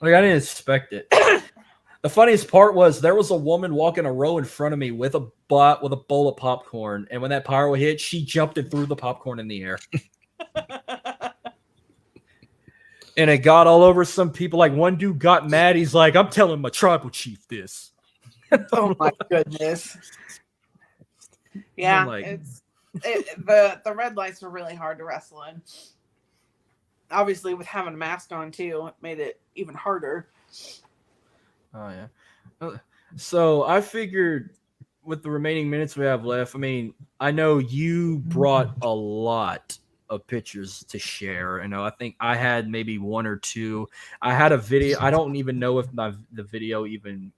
I didn't expect it. The funniest part was there was a woman walking a row in front of me with a bowl of popcorn, and when that pyro hit, she jumped and threw the popcorn in the air. And it got all over some people. Like one dude got mad. He's like, "I'm telling my tribal chief this." Oh my goodness! Yeah, like, the red lights were really hard to wrestle in. Obviously, with having a mask on too, it made it even harder. Oh yeah. So I figured with the remaining minutes we have left, I know you brought a lot of pictures to share. I think I had maybe one or two. I had a video. I don't even know if the video even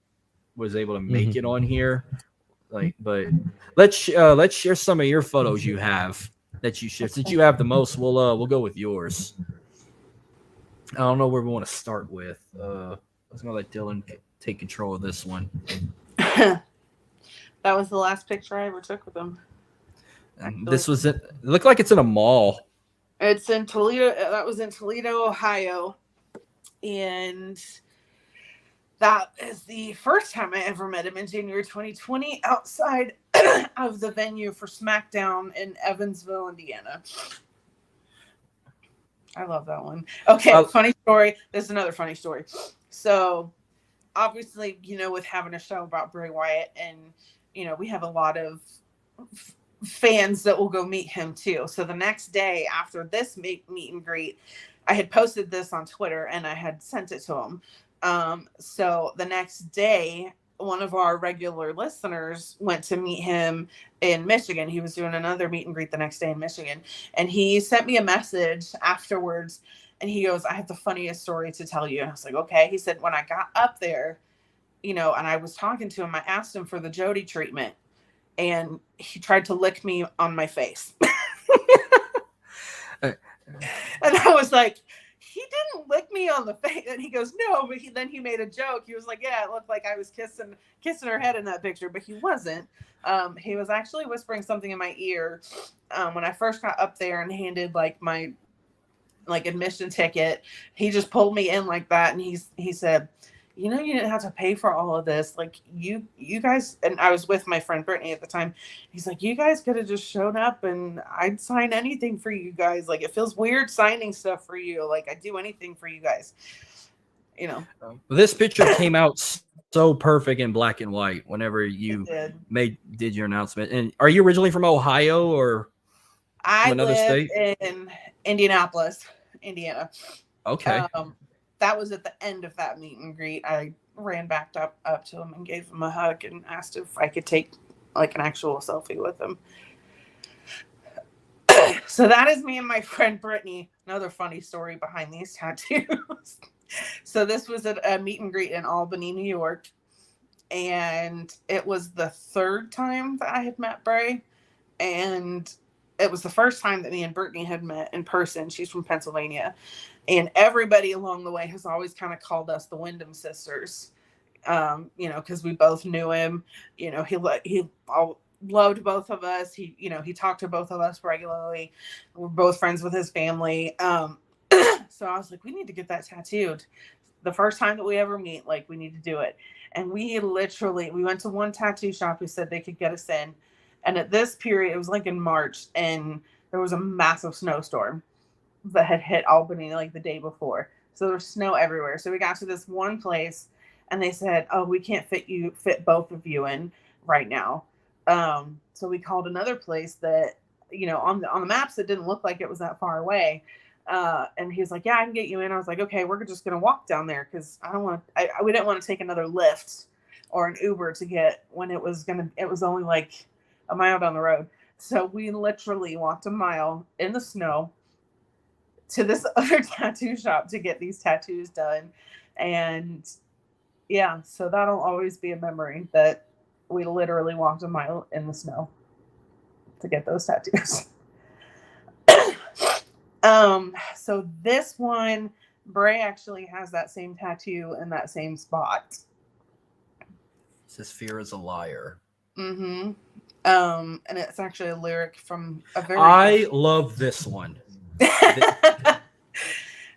was able to make it on here. But let's share some of your photos you have that you share. Since you have the most, we'll go with yours. I don't know where we want to start with. I was gonna let Dylan take control of this one. That was the last picture I ever took with him. This was it. It looked like it's in a mall. It's in Toledo. That was in Toledo, Ohio. And that is the first time I ever met him in January 2020 outside of the venue for SmackDown in Evansville, Indiana. I love that one. Okay, funny story. There's another funny story. So, obviously, with having a show about Bray Wyatt, and, we have a lot of fans that will go meet him too. So the next day after this meet and greet, I had posted this on Twitter and I had sent it to him. So the next day, one of our regular listeners went to meet him in Michigan. He was doing another meet and greet the next day in Michigan. And he sent me a message afterwards and he goes, "I have the funniest story to tell you." And I was like, okay. He said, when I got up there, and I was talking to him, I asked him for the Jody treatment. And he tried to lick me on my face. And I was like, he didn't lick me on the face. And he goes, no, but then he made a joke. He was like, yeah, it looked like I was kissing her head in that picture, but he wasn't. He was actually whispering something in my ear when I first got up there and handed my admission ticket. He just pulled me in like that. And he said, you didn't have to pay for all of this. Like you guys, and I was with my friend Brittany at the time. He's like, you guys could have just shown up and I'd sign anything for you guys. Like, it feels weird signing stuff for you. Like, I'd do anything for you guys. you know. This picture came out so perfect in black and white whenever you did your announcement. And are you originally from Ohio or I another live state? in Indianapolis, Indiana. Okay. That was at the end of that meet and greet. I ran back up to him and gave him a hug and asked if I could take like an actual selfie with him. So that is me and my friend Brittany. Another funny story behind these tattoos. So this was at a meet and greet in Albany, New York. And it was the third time that I had met Bray. And it was the first time that me and Brittany had met in person. She's from Pennsylvania. And everybody along the way has always kind of called us the Windham sisters. You know, because we both knew him. You know, he loved both of us. He talked to both of us regularly. We're both friends with his family. So I was like, we need to get that tattooed. The first time that we ever meet, like, we need to do it. And we went to one tattoo shop who said they could get us in. And at this period, it was like in March, and there was a massive snowstorm that had hit Albany like the day before. So there was snow everywhere. So we got to this one place, and they said, "Oh, we can't fit both of you in right now." So we called another place that, you know, on the maps, it didn't look like it was that far away. And he was like, "Yeah, I can get you in." I was like, "Okay, we're just gonna walk down there because we didn't want to take another Lyft or an Uber to get when it was only like a mile down the road." So we literally walked a mile in the snow to this other tattoo shop to get these tattoos done. And yeah, so that'll always be a memory that we literally walked a mile in the snow to get those tattoos. So this one, Bray actually has that same tattoo in that same spot. It says "Fear is a liar." Mm-hmm. And it's actually a lyric from a very. I love this one.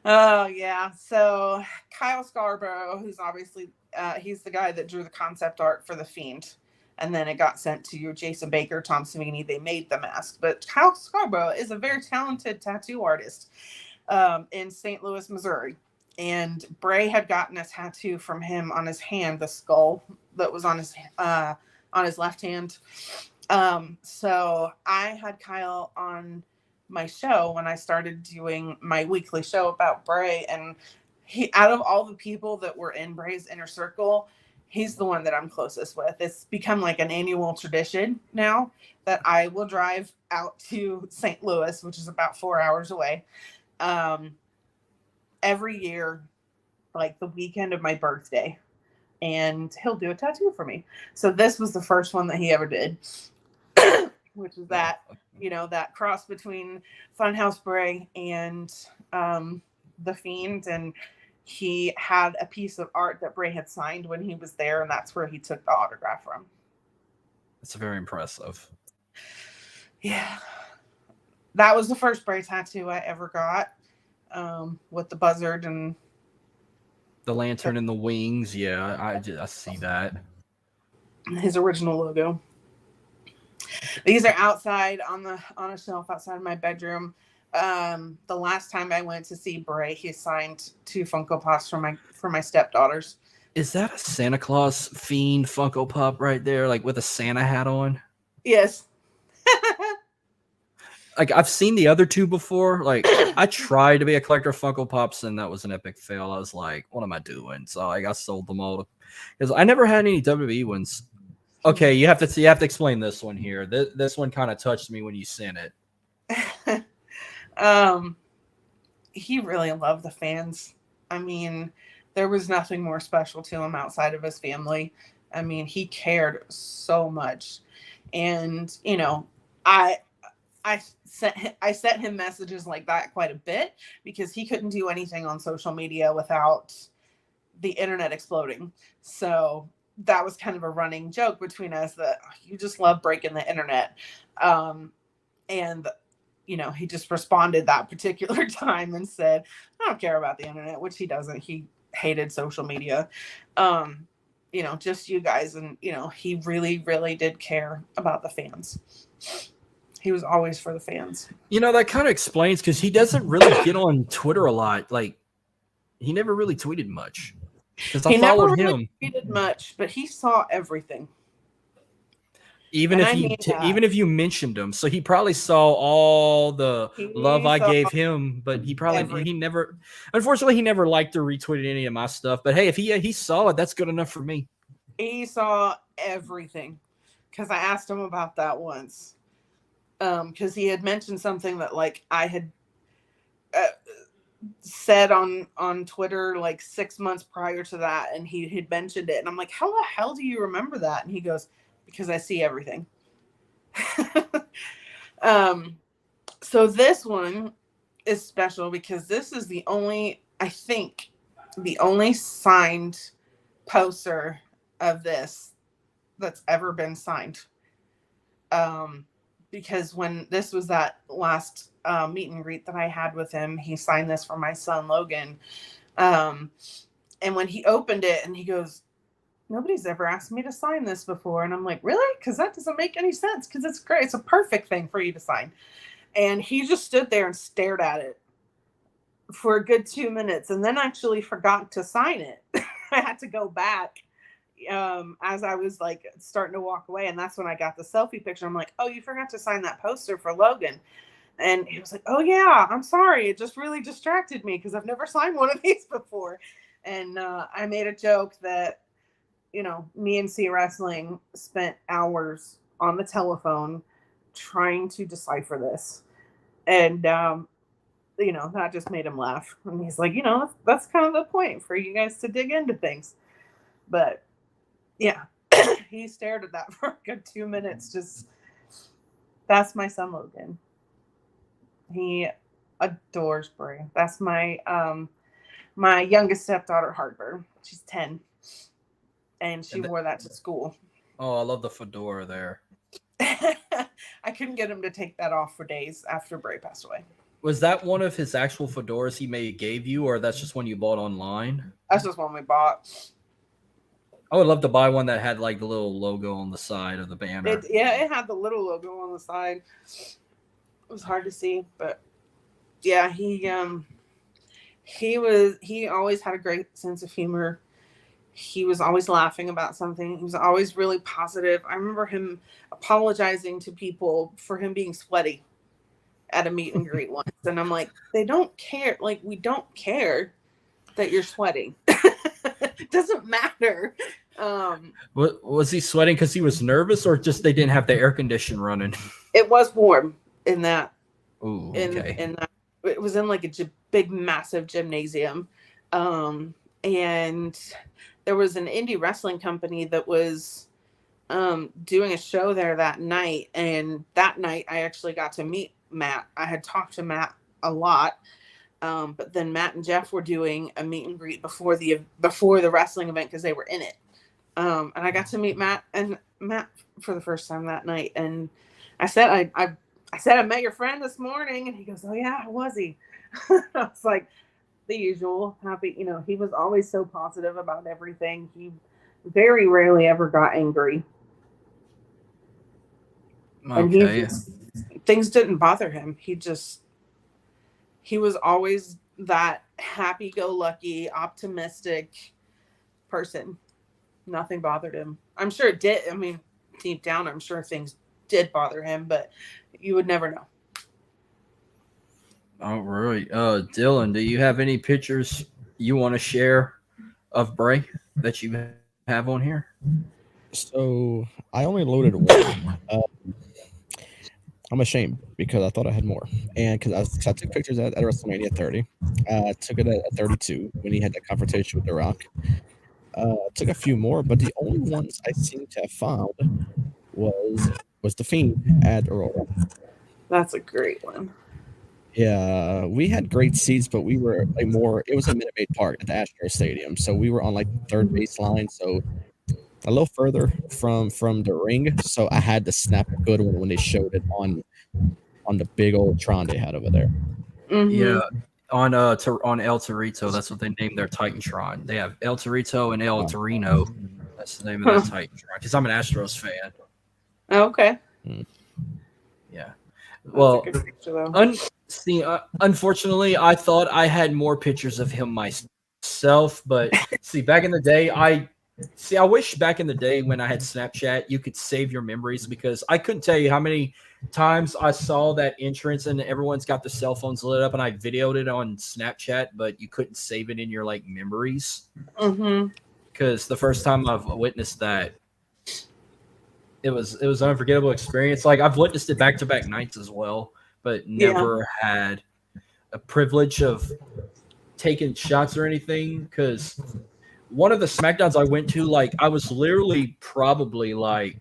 Oh yeah. So Kyle Scarborough, who's obviously he's the guy that drew the concept art for The Fiend, and then it got sent to Jason Baker, Tom Savini. They made the mask, but Kyle Scarborough is a very talented tattoo artist in St. Louis, Missouri. And Bray had gotten a tattoo from him on his hand, the skull that was on his left hand. So I had Kyle on my show when I started doing my weekly show about Bray, and he, out of all the people that were in Bray's inner circle, he's the one that I'm closest with. It's become like an annual tradition now that I will drive out to St. Louis, which is about 4 hours away, every year, like the weekend of my birthday, and he'll do a tattoo for me. So this was the first one that he ever did, which is that, you know, that cross between Funhouse Bray and The Fiend. And he had a piece of art that Bray had signed when he was there, and that's where he took the autograph from. It's very impressive. Yeah. That was the first Bray tattoo I ever got, with the buzzard and the lantern and the wings. Yeah, I see that. His original logo. These are outside on a shelf outside of my bedroom. The last time I went to see Bray, he signed 2 Funko Pops for my stepdaughters. Is that a Santa Claus Fiend Funko Pop right there, like with a Santa hat on? Yes. Like, I've seen the other 2 before. Like, I tried to be a collector of Funko Pops, and that was an epic fail. I was like, what am I doing? So I sold them all because I never had any WWE ones. Okay, you have to explain this one here. This one kind of touched me when you sent it. He really loved the fans. I mean, there was nothing more special to him outside of his family. I mean, he cared so much. And, you know, I sent him messages like that quite a bit because he couldn't do anything on social media without the internet exploding. So that was kind of a running joke between us that you just love breaking the internet. And, you know, he just responded that particular time and said, I don't care about the internet, which he doesn't. He hated social media. You know, just you guys. And, you know, he really, really did care about the fans. He was always for the fans. You know, that kind of explains because he doesn't really get on Twitter a lot. Like, he never really tweeted much because I He never followed really him. tweeted much, but he saw everything. Even And if I you mean that. even if you mentioned him, so he probably saw all the He love I saw gave him, but he probably everything. he never, unfortunately, he never liked or retweeted any of my stuff. But hey, if he saw it, that's good enough for me. He saw everything because I asked him about that once. Because he had mentioned something that like I had said on Twitter like 6 months prior to that, and he had mentioned it, and I'm like, how the hell do you remember that? And he goes, because I see everything. So this one is special because this is the only, I think, the only signed poster of this that's ever been signed. Because when this was that last meet and greet that I had with him, he signed this for my son Logan. And when he opened it and he goes, nobody's ever asked me to sign this before. And I'm like, really? Because that doesn't make any sense, because it's great. It's a perfect thing for you to sign. And he just stood there and stared at it for a good 2 minutes and then actually forgot to sign it. I had to go back as I was like starting to walk away. And that's when I got the selfie picture. I'm like, oh, you forgot to sign that poster for Logan. And he was like, oh yeah, I'm sorry. It just really distracted me because I've never signed one of these before. And I made a joke that, you know, me and C Wrestling spent hours on the telephone trying to decipher this. And, you know, that just made him laugh. And he's like, you know, that's kind of the point for you guys to dig into things. But yeah, he stared at that for a good 2 minutes. Just, that's my son Logan. He adores Bray. That's my my youngest stepdaughter Harper. She's 10, and she wore that to school. Oh, I love the fedora there. I couldn't get him to take that off for days after Bray passed away. Was that one of his actual fedoras he gave you, or that's just one you bought online? That's just one we bought. I would love to buy one that had like the little logo on the side of the banner. It had the little logo on the side. It was hard to see, but yeah, he always had a great sense of humor. He was always laughing about something. He was always really positive. I remember him apologizing to people for him being sweaty at a meet and greet once. And I'm like, they don't care. Like, we don't care that you're sweating. It doesn't matter. Was he sweating because he was nervous, or just they didn't have the air conditioner running? It was warm in that. Ooh, okay. In that, it was in like a big, massive gymnasium. And there was an indie wrestling company that was doing a show there that night. And that night I actually got to meet Matt. I had talked to Matt a lot. But then Matt and Jeff were doing a meet and greet before the wrestling event because they were in it. And I got to meet Matt for the first time that night. And I said, I met your friend this morning. And he goes, oh yeah, how was he? I was like, the usual, happy. You know, he was always so positive about everything. He very rarely ever got angry. Okay. And things didn't bother him. He was always that happy-go-lucky, optimistic person. Nothing bothered him. I'm sure it did. I mean, deep down, I'm sure things did bother him, but you would never know. All right. Dylan, do you have any pictures you want to share of Bray that you have on here? So I only loaded one. I'm ashamed because I thought I had more, and because I took pictures at WrestleMania 30, took it at 32 when he had that confrontation with The Rock. Took a few more, but the only ones I seem to have found was the Fiend at Aurora. That's a great one. Yeah, we had great seats, but we were like more. It was a Minute Maid Park at the Astro Stadium, so we were on like the third baseline, so a little further from the ring. So I had to snap a good one when they showed it on the big old Tron they had over there. Mm-hmm. Yeah, on El Torito, that's what they named their Titantron. They have El Torito and El Torino. That's the name of that Titantron. Because I'm an Astros fan. Okay. Yeah. That's well, picture, unfortunately, I thought I had more pictures of him myself. self. But see, back in the day, I wish back in the day when I had Snapchat, you could save your memories, because I couldn't tell you how many times I saw that entrance and everyone's got the cell phones lit up and I videoed it on Snapchat, but you couldn't save it in your like memories. Because the first time I've witnessed that, it was an unforgettable experience. Like, I've witnessed it back-to-back nights as well, but never had a privilege of taking shots or anything. Because one of the SmackDowns I went to, like, I was literally probably like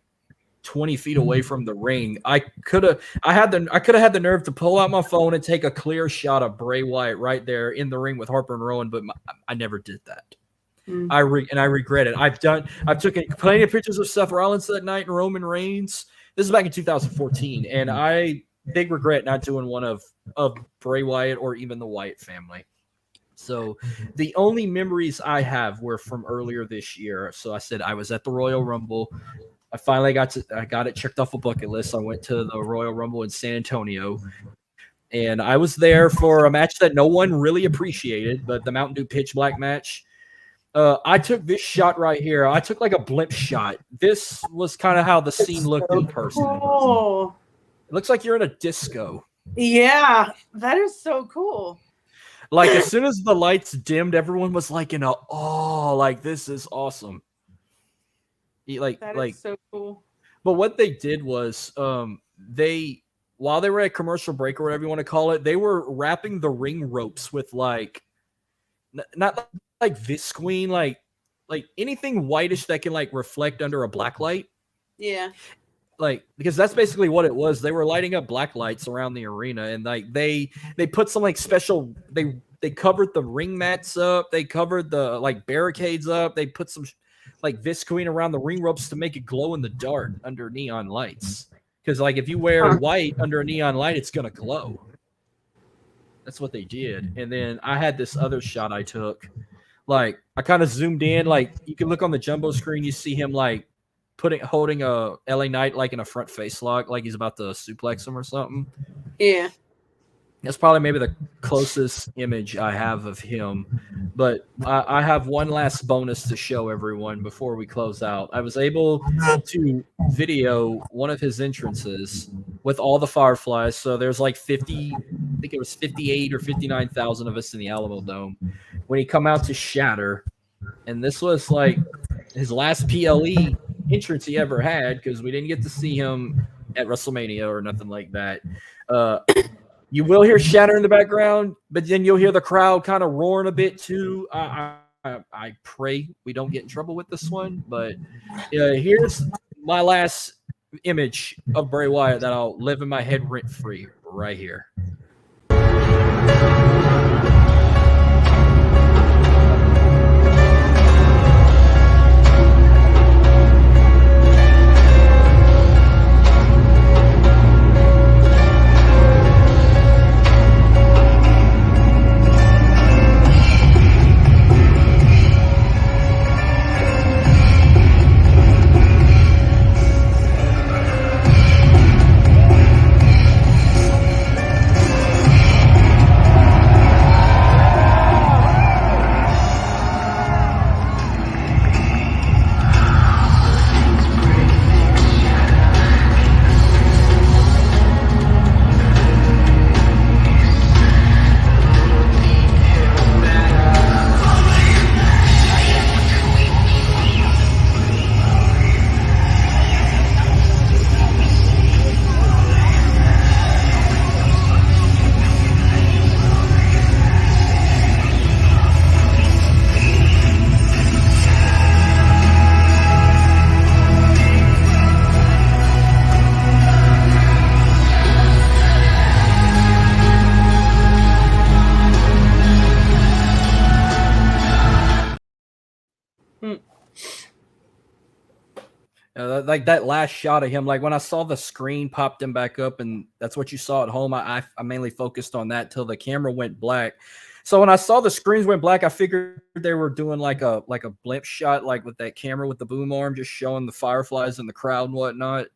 20 feet away from the ring. I could have had the nerve to pull out my phone and take a clear shot of Bray Wyatt right there in the ring with Harper and Rowan, but I never did that. I regret it. I've taken plenty of pictures of Seth Rollins that night and Roman Reigns. This is back in 2014, and I big regret not doing one of Bray Wyatt or even the Wyatt family. So the only memories I have were from earlier this year. So I said I was at the Royal Rumble. I finally got it checked off a bucket list. I went to the Royal Rumble in San Antonio, and I was there for a match that no one really appreciated, but the Mountain Dew Pitch Black match. I took this shot right here. I took like a blimp shot. This was kind of how the scene looked in person. Cool. It looks like you're in a disco. Yeah, that is so cool. Like, as soon as the lights dimmed, everyone was like in a, oh, like, this is awesome. That is so cool. But what they did was, while they were at commercial break or whatever you want to call it, they were wrapping the ring ropes with like, not like visqueen, like anything whitish that can like reflect under a black light. Yeah. Like, because that's basically what it was. They were lighting up black lights around the arena, and like they put some like special, they covered the ring mats up, they covered the like barricades up, they put some like visqueen around the ring ropes to make it glow in the dark under neon lights. Because like if you wear white under a neon light, it's gonna glow. That's what they did. And then I had this other shot I took. Like, I kind of zoomed in. Like, you can look on the jumbo screen. You see him like holding a LA Knight like in a front face lock, like he's about to suplex him or something. Yeah. That's probably maybe the closest image I have of him. But I have one last bonus to show everyone before we close out. I was able to video one of his entrances with all the Fireflies. So there's like 50, I think it was 58 or 59,000 of us in the Alamo Dome. When he come out to Shatter, and this was like his last PLE entrance he ever had, because we didn't get to see him at WrestleMania or nothing like that. You will hear Shatter in the background, but then you'll hear the crowd kind of roaring a bit too. I pray we don't get in trouble with this one, but here's my last image of Bray Wyatt that I'll live in my head rent free right here. Like that last shot of him, like when I saw the screen popped him back up, and that's what you saw at home. I mainly focused on that till the camera went black. So when I saw the screens went black, I figured they were doing like a blimp shot, like with that camera with the boom arm, just showing the Fireflies in the crowd and whatnot.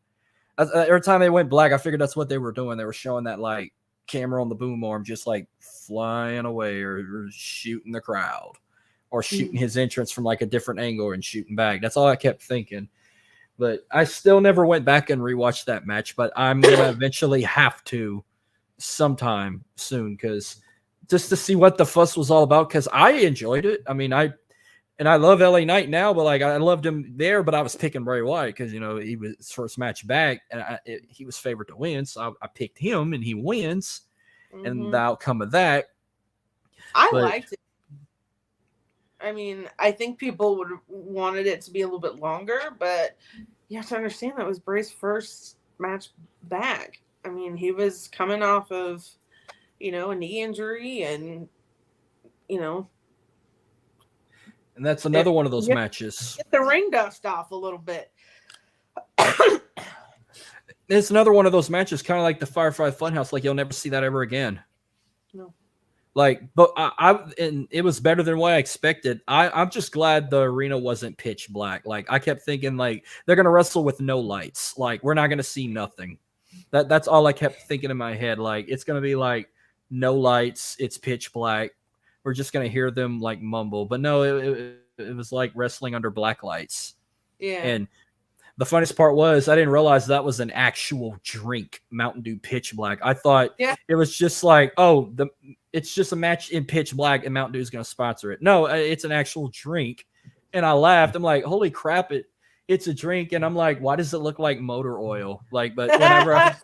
Every time they went black, I figured that's what they were doing. They were showing that like camera on the boom arm, just like flying away or shooting the crowd. or shooting his entrance from like a different angle and shooting back. That's all I kept thinking. But I still never went back and rewatched that match. But I'm gonna eventually have to sometime soon, because just to see what the fuss was all about. Because I enjoyed it. I mean, I love LA Knight now, but like I loved him there. But I was picking Bray Wyatt because he was his first match back, and he was favored to win, so I picked him, and he wins. And the outcome of that, I liked it. I mean, I think people would wanted it to be a little bit longer, but you have to understand that was Bray's first match back. I mean, he was coming off of, a knee injury, and and that's another one of those matches. Get the ring dust off a little bit. It's another one of those matches, kind of like the Firefly Funhouse. Like, you'll never see that ever again. No. Like, but and it was better than what I expected. I'm just glad the arena wasn't pitch black. Like, I kept thinking, like, they're gonna wrestle with no lights. Like, we're not gonna see nothing. That's all I kept thinking in my head. Like, it's gonna be like no lights. It's pitch black. We're just gonna hear them like mumble. But no, it was like wrestling under black lights. Yeah. And the funniest part was I didn't realize that was an actual drink, Mountain Dew Pitch Black. I thought it was just like, it's just a match in pitch black and Mountain Dew is going to sponsor it. No, it's an actual drink. And I laughed. I'm like, holy crap, it's a drink. And I'm like, why does it look like motor oil? Like, but whenever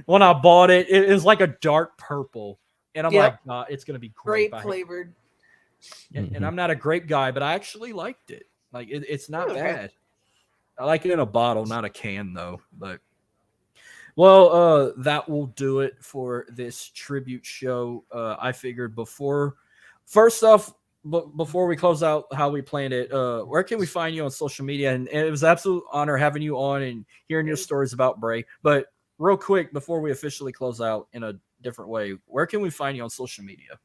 when I bought it, it was like a dark purple. And I'm like, it's going to be great. Grape flavored. And I'm not a grape guy, but I actually liked it. Like, it's not bad. I like it in a bottle, not a can, though. But that will do it for this tribute show. I figured before we close out how we planned it, where can we find you on social media? And it was an absolute honor having you on and hearing your stories about Bray. But real quick, before we officially close out in a different way, where can we find you on social media?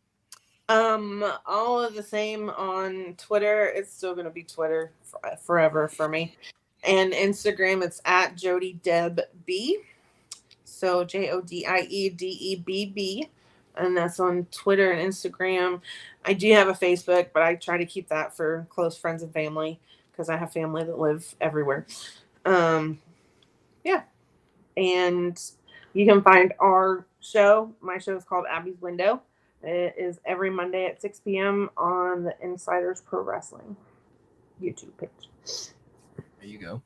All of the same on Twitter. It's still going to be Twitter forever for me. And Instagram, it's at JodieDebB. So JodieDebB. And that's on Twitter and Instagram. I do have a Facebook, but I try to keep that for close friends and family because I have family that live everywhere. Yeah. And you can find our show. My show is called Abby's Window. It is every Monday at 6 p.m. on the Insiders Pro Wrestling YouTube page. There you go.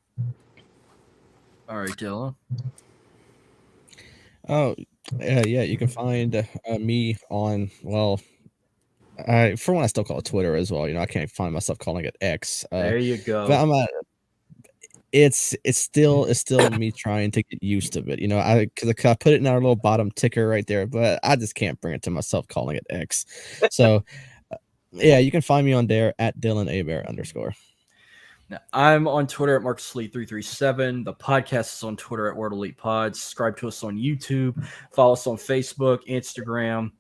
All right, Dylan. Oh, yeah, you can find me on, for one, I still call it Twitter as well. I can't find myself calling it X. There you go. But it's still me trying to get used to it. Because I put it in our little bottom ticker right there, but I just can't bring it to myself calling it X. So, you can find me on there at DylanAbear_. Now, I'm on Twitter at MarcusLee337. The podcast is on Twitter at World Elite Pod. Subscribe to us on YouTube. Follow us on Facebook, Instagram,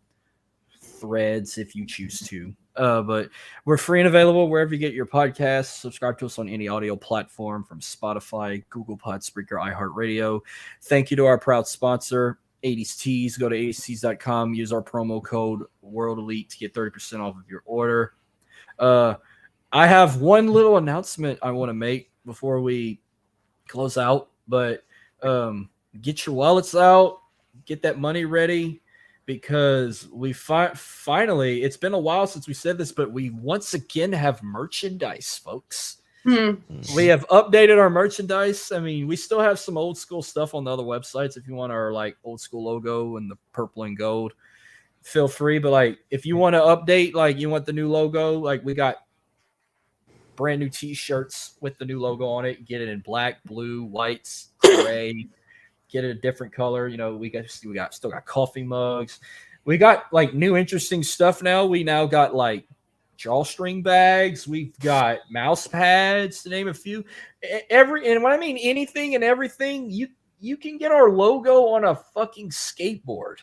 Threads if you choose to. But we're free and available wherever you get your podcasts. Subscribe to us on any audio platform from Spotify, Google Pod, Spreaker, iHeartRadio. Thank you to our proud sponsor, 80s Tees. Go to 80stees.com. Use our promo code World Elite to get 30% off of your order. I have one little announcement I want to make before we close out, but get your wallets out, get that money ready, because we finally, it's been a while since we said this, but we once again have merchandise, folks. We have updated our merchandise. I mean, we still have some old school stuff on the other websites. If you want our like old school logo and the purple and gold, feel free. But like, if you want to update, like you want the new logo, like we got brand new t-shirts with the new logo on it. Get it in black, blue, whites, gray. Get it a different color. We still got coffee mugs. We got like new interesting stuff now. We now got like drawstring bags. We've got mouse pads, to name a few. And when I mean anything and everything, you can get our logo on a fucking skateboard.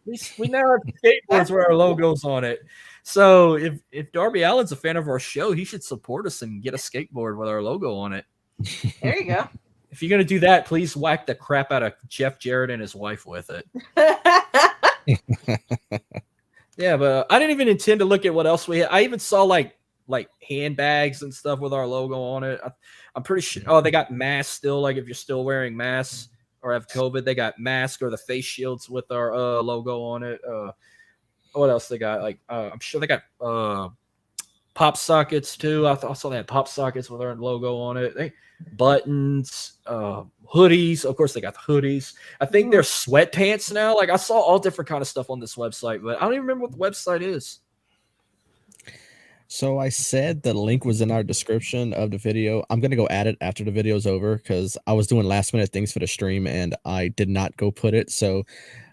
We now have skateboards with our logos on it. So if Darby Allin's a fan of our show, he should support us and get a skateboard with our logo on it. There you go. If you're going to do that, please whack the crap out of Jeff Jarrett and his wife with it. Yeah, but I didn't even intend to look at what else we had. I even saw like handbags and stuff with our logo on it. I'm pretty sure. Oh, they got masks still. Like if you're still wearing masks or have COVID, they got masks or the face shields with our logo on it. What else they got? Like I'm sure they got pop sockets too. I saw they had pop sockets with our logo on it. Buttons, hoodies. Of course, they got the hoodies. I think they're sweatpants now. Like I saw all different kind of stuff on this website, but I don't even remember what the website is. So I said the link was in our description of the video. I'm gonna go add it after the video's over because I was doing last minute things for the stream and I did not go put it. So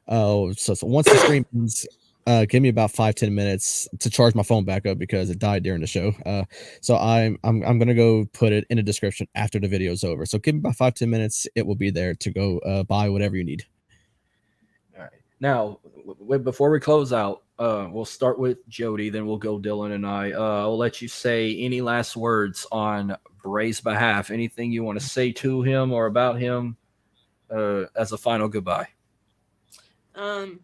once the stream ends, give me about 5-10 minutes to charge my phone back up because it died during the show. So I'm gonna go put it in the description after the video's over. So give me about 5-10 minutes. It will be there to go buy whatever you need. All right. Now, before we close out, we'll start with Jody, then we'll go Dylan and I. I'll let you say any last words on Bray's behalf. Anything you want to say to him or about him as a final goodbye. I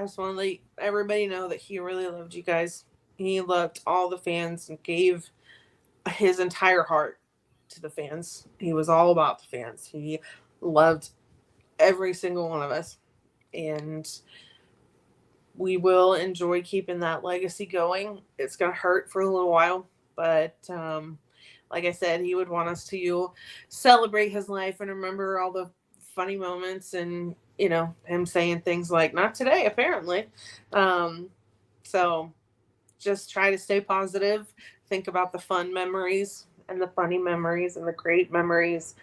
just want to let everybody know that he really loved you guys. He loved all the fans and gave his entire heart to the fans. He was all about the fans. He loved every single one of us. And we will enjoy keeping that legacy going. It's going to hurt for a little while, but like I said, he would want us to celebrate his life and remember all the funny moments and, him saying things like, not today, apparently. So just try to stay positive. Think about the fun memories and the funny memories and the great memories,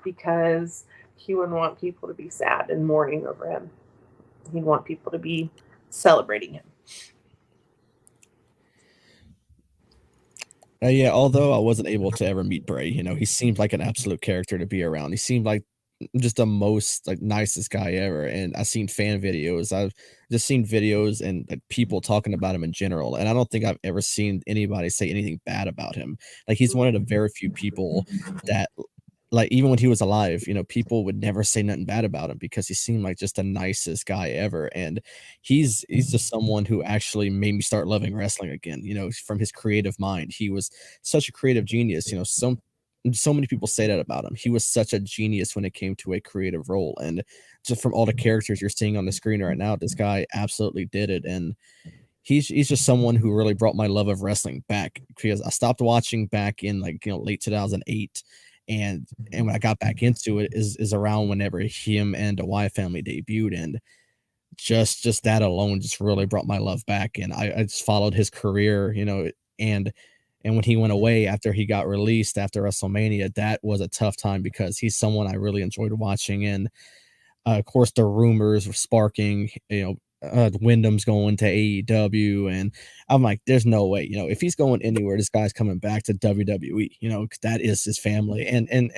because he wouldn't want people to be sad and mourning over him. He'd want people to be celebrating him. Yeah, although I wasn't able to ever meet Bray, he seemed like an absolute character to be around. He seemed like just the most nicest guy ever. And I've seen fan videos. I've just seen videos and people talking about him in general. And I don't think I've ever seen anybody say anything bad about him. Like he's one of the very few people that, like, even when he was alive, people would never say nothing bad about him because he seemed like just the nicest guy ever. And he's just someone who actually made me start loving wrestling again, from his creative mind. He was such a creative genius. So many people say that about him. He was such a genius when it came to a creative role. And just from all the characters you're seeing on the screen right now, this guy absolutely did it. And he's just someone who really brought my love of wrestling back because I stopped watching back in late 2008. And when I got back into it is around whenever him and the Wyatt family debuted, and just that alone just really brought my love back. And I just followed his career, and when he went away after he got released after WrestleMania, that was a tough time because he's someone I really enjoyed watching. And of course, the rumors were sparking, Wyndham's going to AEW, and I'm like, there's no way, if he's going anywhere, this guy's coming back to WWE, because that is his family. And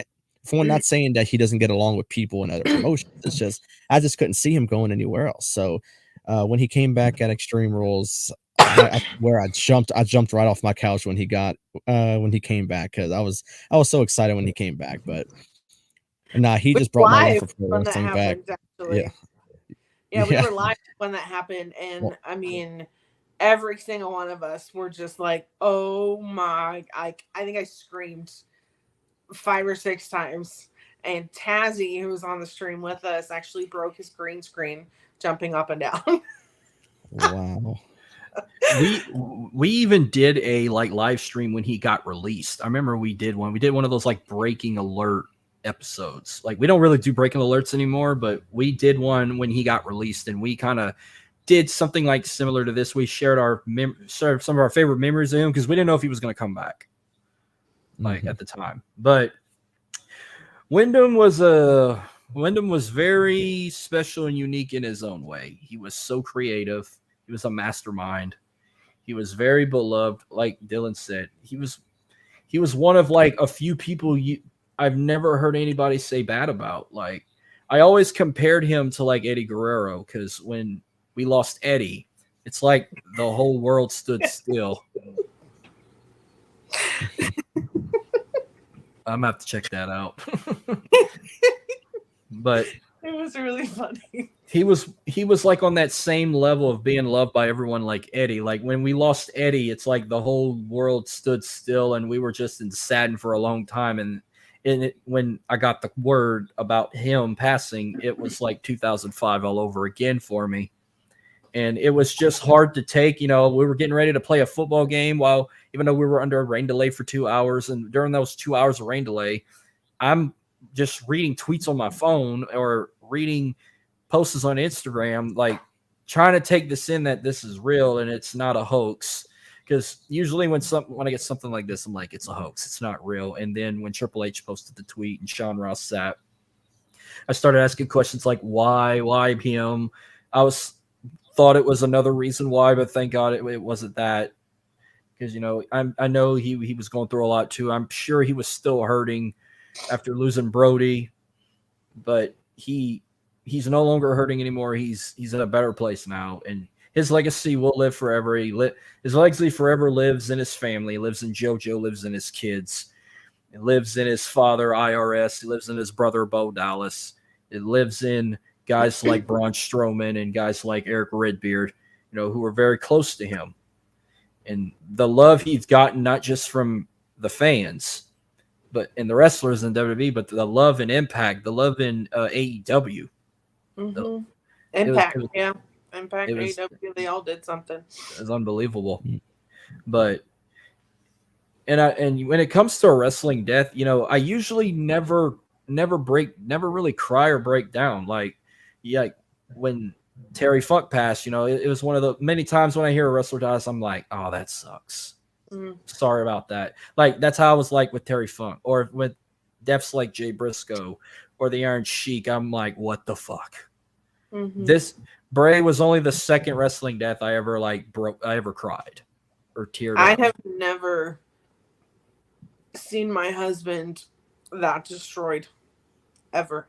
for one, not saying that he doesn't get along with people and other promotions, it's just I just couldn't see him going anywhere else. So when he came back at Extreme Rules, I jumped right off my couch when he came back because I was so excited when he came back. But he just brought my love for pro wrestling back. Actually. Yeah, we were live when that happened, and I mean, every single one of us were just like, "Oh my!" I think I screamed 5 or 6 times. And Tazzy, who was on the stream with us, actually broke his green screen jumping up and down. Wow. We even did a live stream when he got released. I remember we did one. We did one of those breaking alert episodes. We don't really do breaking alerts anymore, but we did one when he got released, and we kind of did something similar to this. We shared some of our favorite memories of him because we didn't know if he was going to come back at the time. But Wyndham was very special and unique in his own way. He was so creative. He was a mastermind. He was very beloved, like Dylan said. He was one of a few people I've never heard anybody say bad about. I always compared him to Eddie Guerrero because when we lost Eddie, it's like the whole world stood still. I'm gonna have to check that out. But it was really funny. he was like on that same level of being loved by everyone like Eddie. Like when we lost Eddie, it's like the whole world stood still and we were just saddened for a long time. And when I got the word about him passing, it was like 2005 all over again for me. And it was just hard to take. You know, we were getting ready to play a football game even though we were under a rain delay for 2 hours. And during those 2 hours of rain delay, I'm just reading tweets on my phone or reading posts on Instagram, like trying to take this in that this is real and it's not a hoax. Because usually when I get something like this, I'm like, it's a hoax, it's not real. And then when Triple H posted the tweet and Sean Ross sat, I started asking questions like why him? Thought it was another reason why, but thank God it wasn't that. Because, you know, I know he was going through a lot too. I'm sure he was still hurting after losing Brody, but he's no longer hurting anymore. He's in a better place now, and his legacy will live forever. His legacy forever lives in his family, lives in JoJo, lives in his kids, it lives in his father IRS, it lives in his brother Bo Dallas, it lives in guys like Braun Strowman and guys like Eric Redbeard, you know, who are very close to him. And the love he's gotten, not just from the fans, but in the wrestlers in WWE, but the love and Impact, the love in AEW. Mm-hmm. Impact, Impact, AEW, they all did something. It was unbelievable. But and when it comes to a wrestling death, you know, I usually never really cry or break down. Like, yeah, when Terry Funk passed, you know, it was one of the many times when I hear a wrestler dies, I'm like, oh, that sucks. Sorry about that. Like, that's how I was like with Terry Funk, or with deaths like Jay Briscoe or the Iron Sheik. I'm like, what the fuck? This Bray was only the second wrestling death I ever cried or teared up. I have never seen my husband that destroyed ever.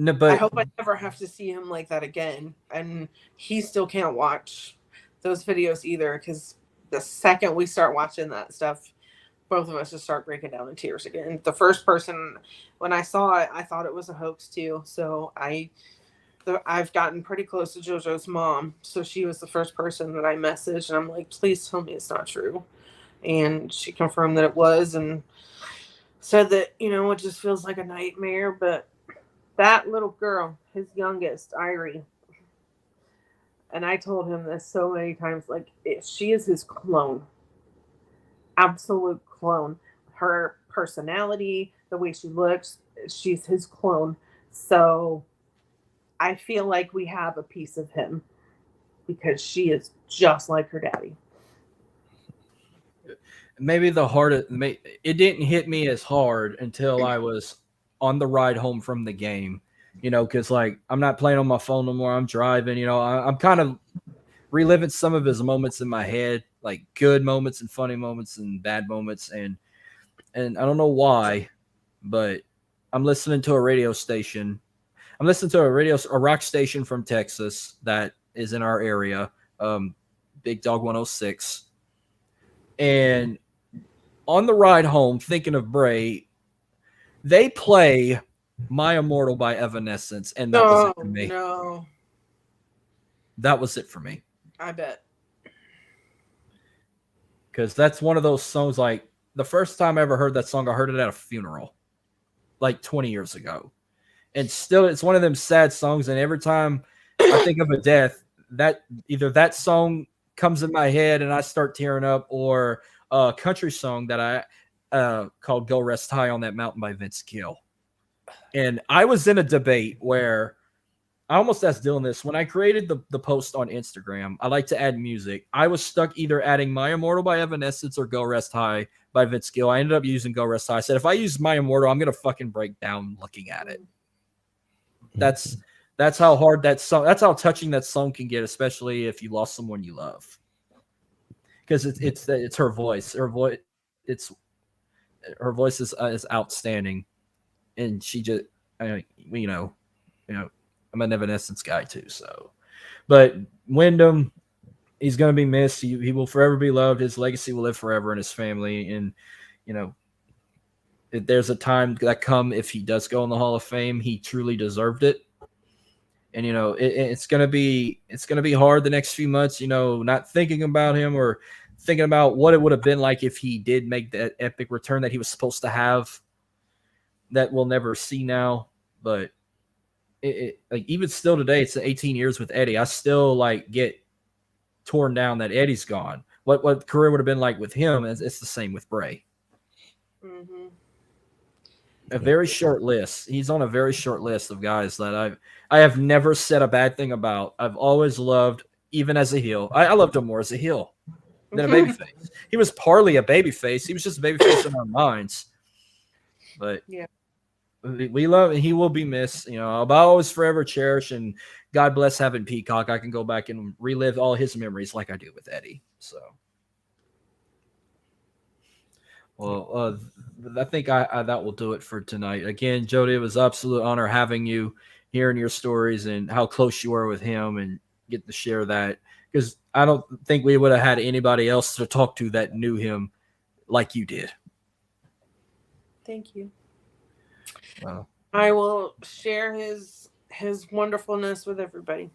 No, but I hope I never have to see him like that again. And he still can't watch those videos either, because the second we start watching that stuff, both of us just start breaking down in tears again. The first person, when I saw it, I thought it was a hoax too. So I've gotten pretty close to JoJo's mom. So she was the first person that I messaged, and I'm like, please tell me it's not true. And she confirmed that it was, and said that, you know, it just feels like a nightmare. But that little girl, his youngest, Irie, and I told him this so many times, like, she is his clone. Absolute clone. Her personality, the way she looks, she's his clone. So I feel like we have a piece of him, because she is just like her daddy. Maybe it didn't hit me as hard until I was on the ride home from the game, you know, because like I'm not playing on my phone no more. I'm driving, you know, I'm kind of reliving some of his moments in my head, like good moments and funny moments and bad moments. And I don't know why, but I'm listening to a radio station. I'm listening to a rock station from Texas that is in our area, Big Dog 106. And on the ride home, thinking of Bray, they play My Immortal by Evanescence, and that was it for me. No. That was it for me. I bet. Because that's one of those songs, like, the first time I ever heard that song, I heard it at a funeral, like 20 years ago. And still, it's one of them sad songs, and every time I think of a death, that either that song comes in my head and I start tearing up, or a country song that I called Go Rest High on That Mountain by Vince Gill. And I was in a debate where I almost asked Dylan this. When I created the post on Instagram, I like to add music. I was stuck either adding My Immortal by Evanescence or Go Rest High by Vince Gill. I ended up using Go Rest High. I said, if I use My Immortal, I'm going to fucking break down looking at it. That's how hard that song, that's how touching that song can get, especially if you lost someone you love. Because it's her voice. Her voice is outstanding, and she just, you know, I'm an Evanescence guy too. So, but Windham, he's going to be missed. He will forever be loved. His legacy will live forever in his family, and you know, there's a time that come if he does go in the Hall of Fame, he truly deserved it. And it's gonna be hard the next few months. Not thinking about him or thinking about what it would have been like if he did make that epic return that he was supposed to have. That we'll never see now, but like even still today, it's 18 years with Eddie. I still like get torn down that Eddie's gone. What career would have been like with him? It's the same with Bray. Mm-hmm. A very short list. He's on a very short list of guys that I have never said a bad thing about. I've always loved, even as a heel. I loved him more as a heel than a babyface. He was partly a babyface. He was just a babyface in our minds. But yeah, we love, and he will be missed. I'll always forever cherish, and God bless having Peacock. I can go back and relive all his memories like I do with Eddie. So, well, I think that will do it for tonight. Again, Jody, it was an absolute honor having you, hearing your stories and how close you were with him, and get to share that, because I don't think we would have had anybody else to talk to that knew him like you did. Thank you. Wow. I will share his wonderfulness with everybody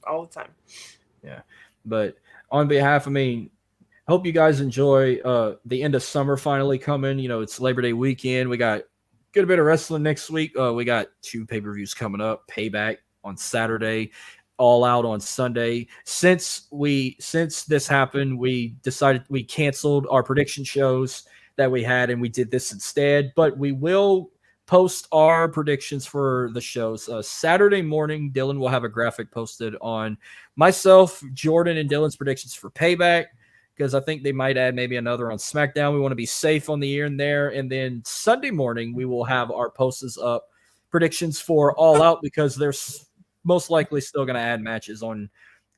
all the time. Yeah. But on behalf of me, hope you guys enjoy the end of summer finally coming. It's Labor Day weekend. We got a good bit of wrestling next week. We got 2 pay-per-views coming up. Payback on Saturday, All Out on Sunday. Since this happened, we decided we canceled our prediction shows that we had, and we did this instead. But we will post our predictions for the shows. Saturday morning, Dylan will have a graphic posted on myself, Jordan, and Dylan's predictions for Payback, because I think they might add maybe another on SmackDown. We want to be safe on the air and there. And then Sunday morning, we will have our posts up, predictions for All Out, because there's most likely still going to add matches on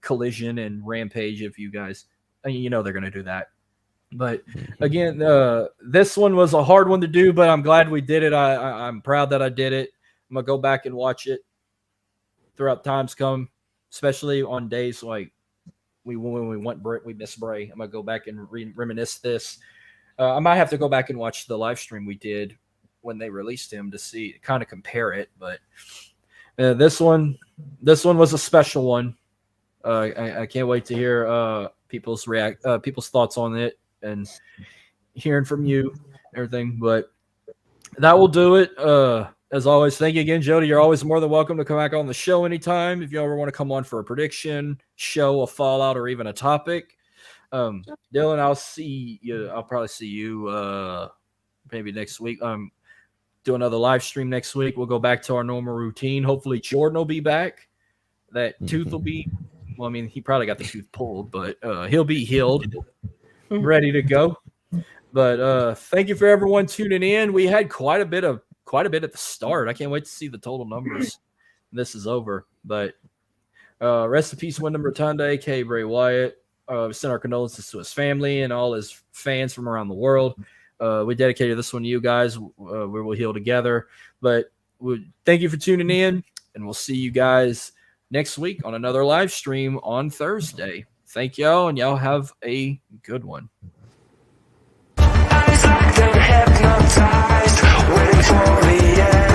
Collision and Rampage if you guys, they're going to do that. But again, this one was a hard one to do, but I'm glad we did it. I'm proud that I did it. I'm going to go back and watch it throughout times come, especially on days like when we miss Bray. I'm going to go back and reminisce this. I might have to go back and watch the live stream we did when they released him to kind of compare it. But this one was a special one. I can't wait to hear people's thoughts on it, and hearing from you, everything. But that will do it. As always, thank you again, Jody. You're always more than welcome to come back on the show anytime. If you ever want to come on for a prediction, show, a fallout, or even a topic. Dylan, I'll see you. I'll probably see you maybe next week. Do another live stream next week. We'll go back to our normal routine. Hopefully Jordan will be back. That tooth will be, well, I mean, he probably got the tooth pulled, but he'll be healed, ready to go. But thank you for everyone tuning in. We had quite a bit at the start. I can't wait to see the total numbers. This is over. But rest in peace, Windham Rotunda, aka Bray Wyatt. We send our condolences to his family and all his fans from around the world. We dedicated this one to you guys. We will heal together. But thank you for tuning in, and we'll see you guys next week on another live stream on Thursday. Thank y'all, and y'all have a good one. Eyes like they're hypnotized, waiting for the end.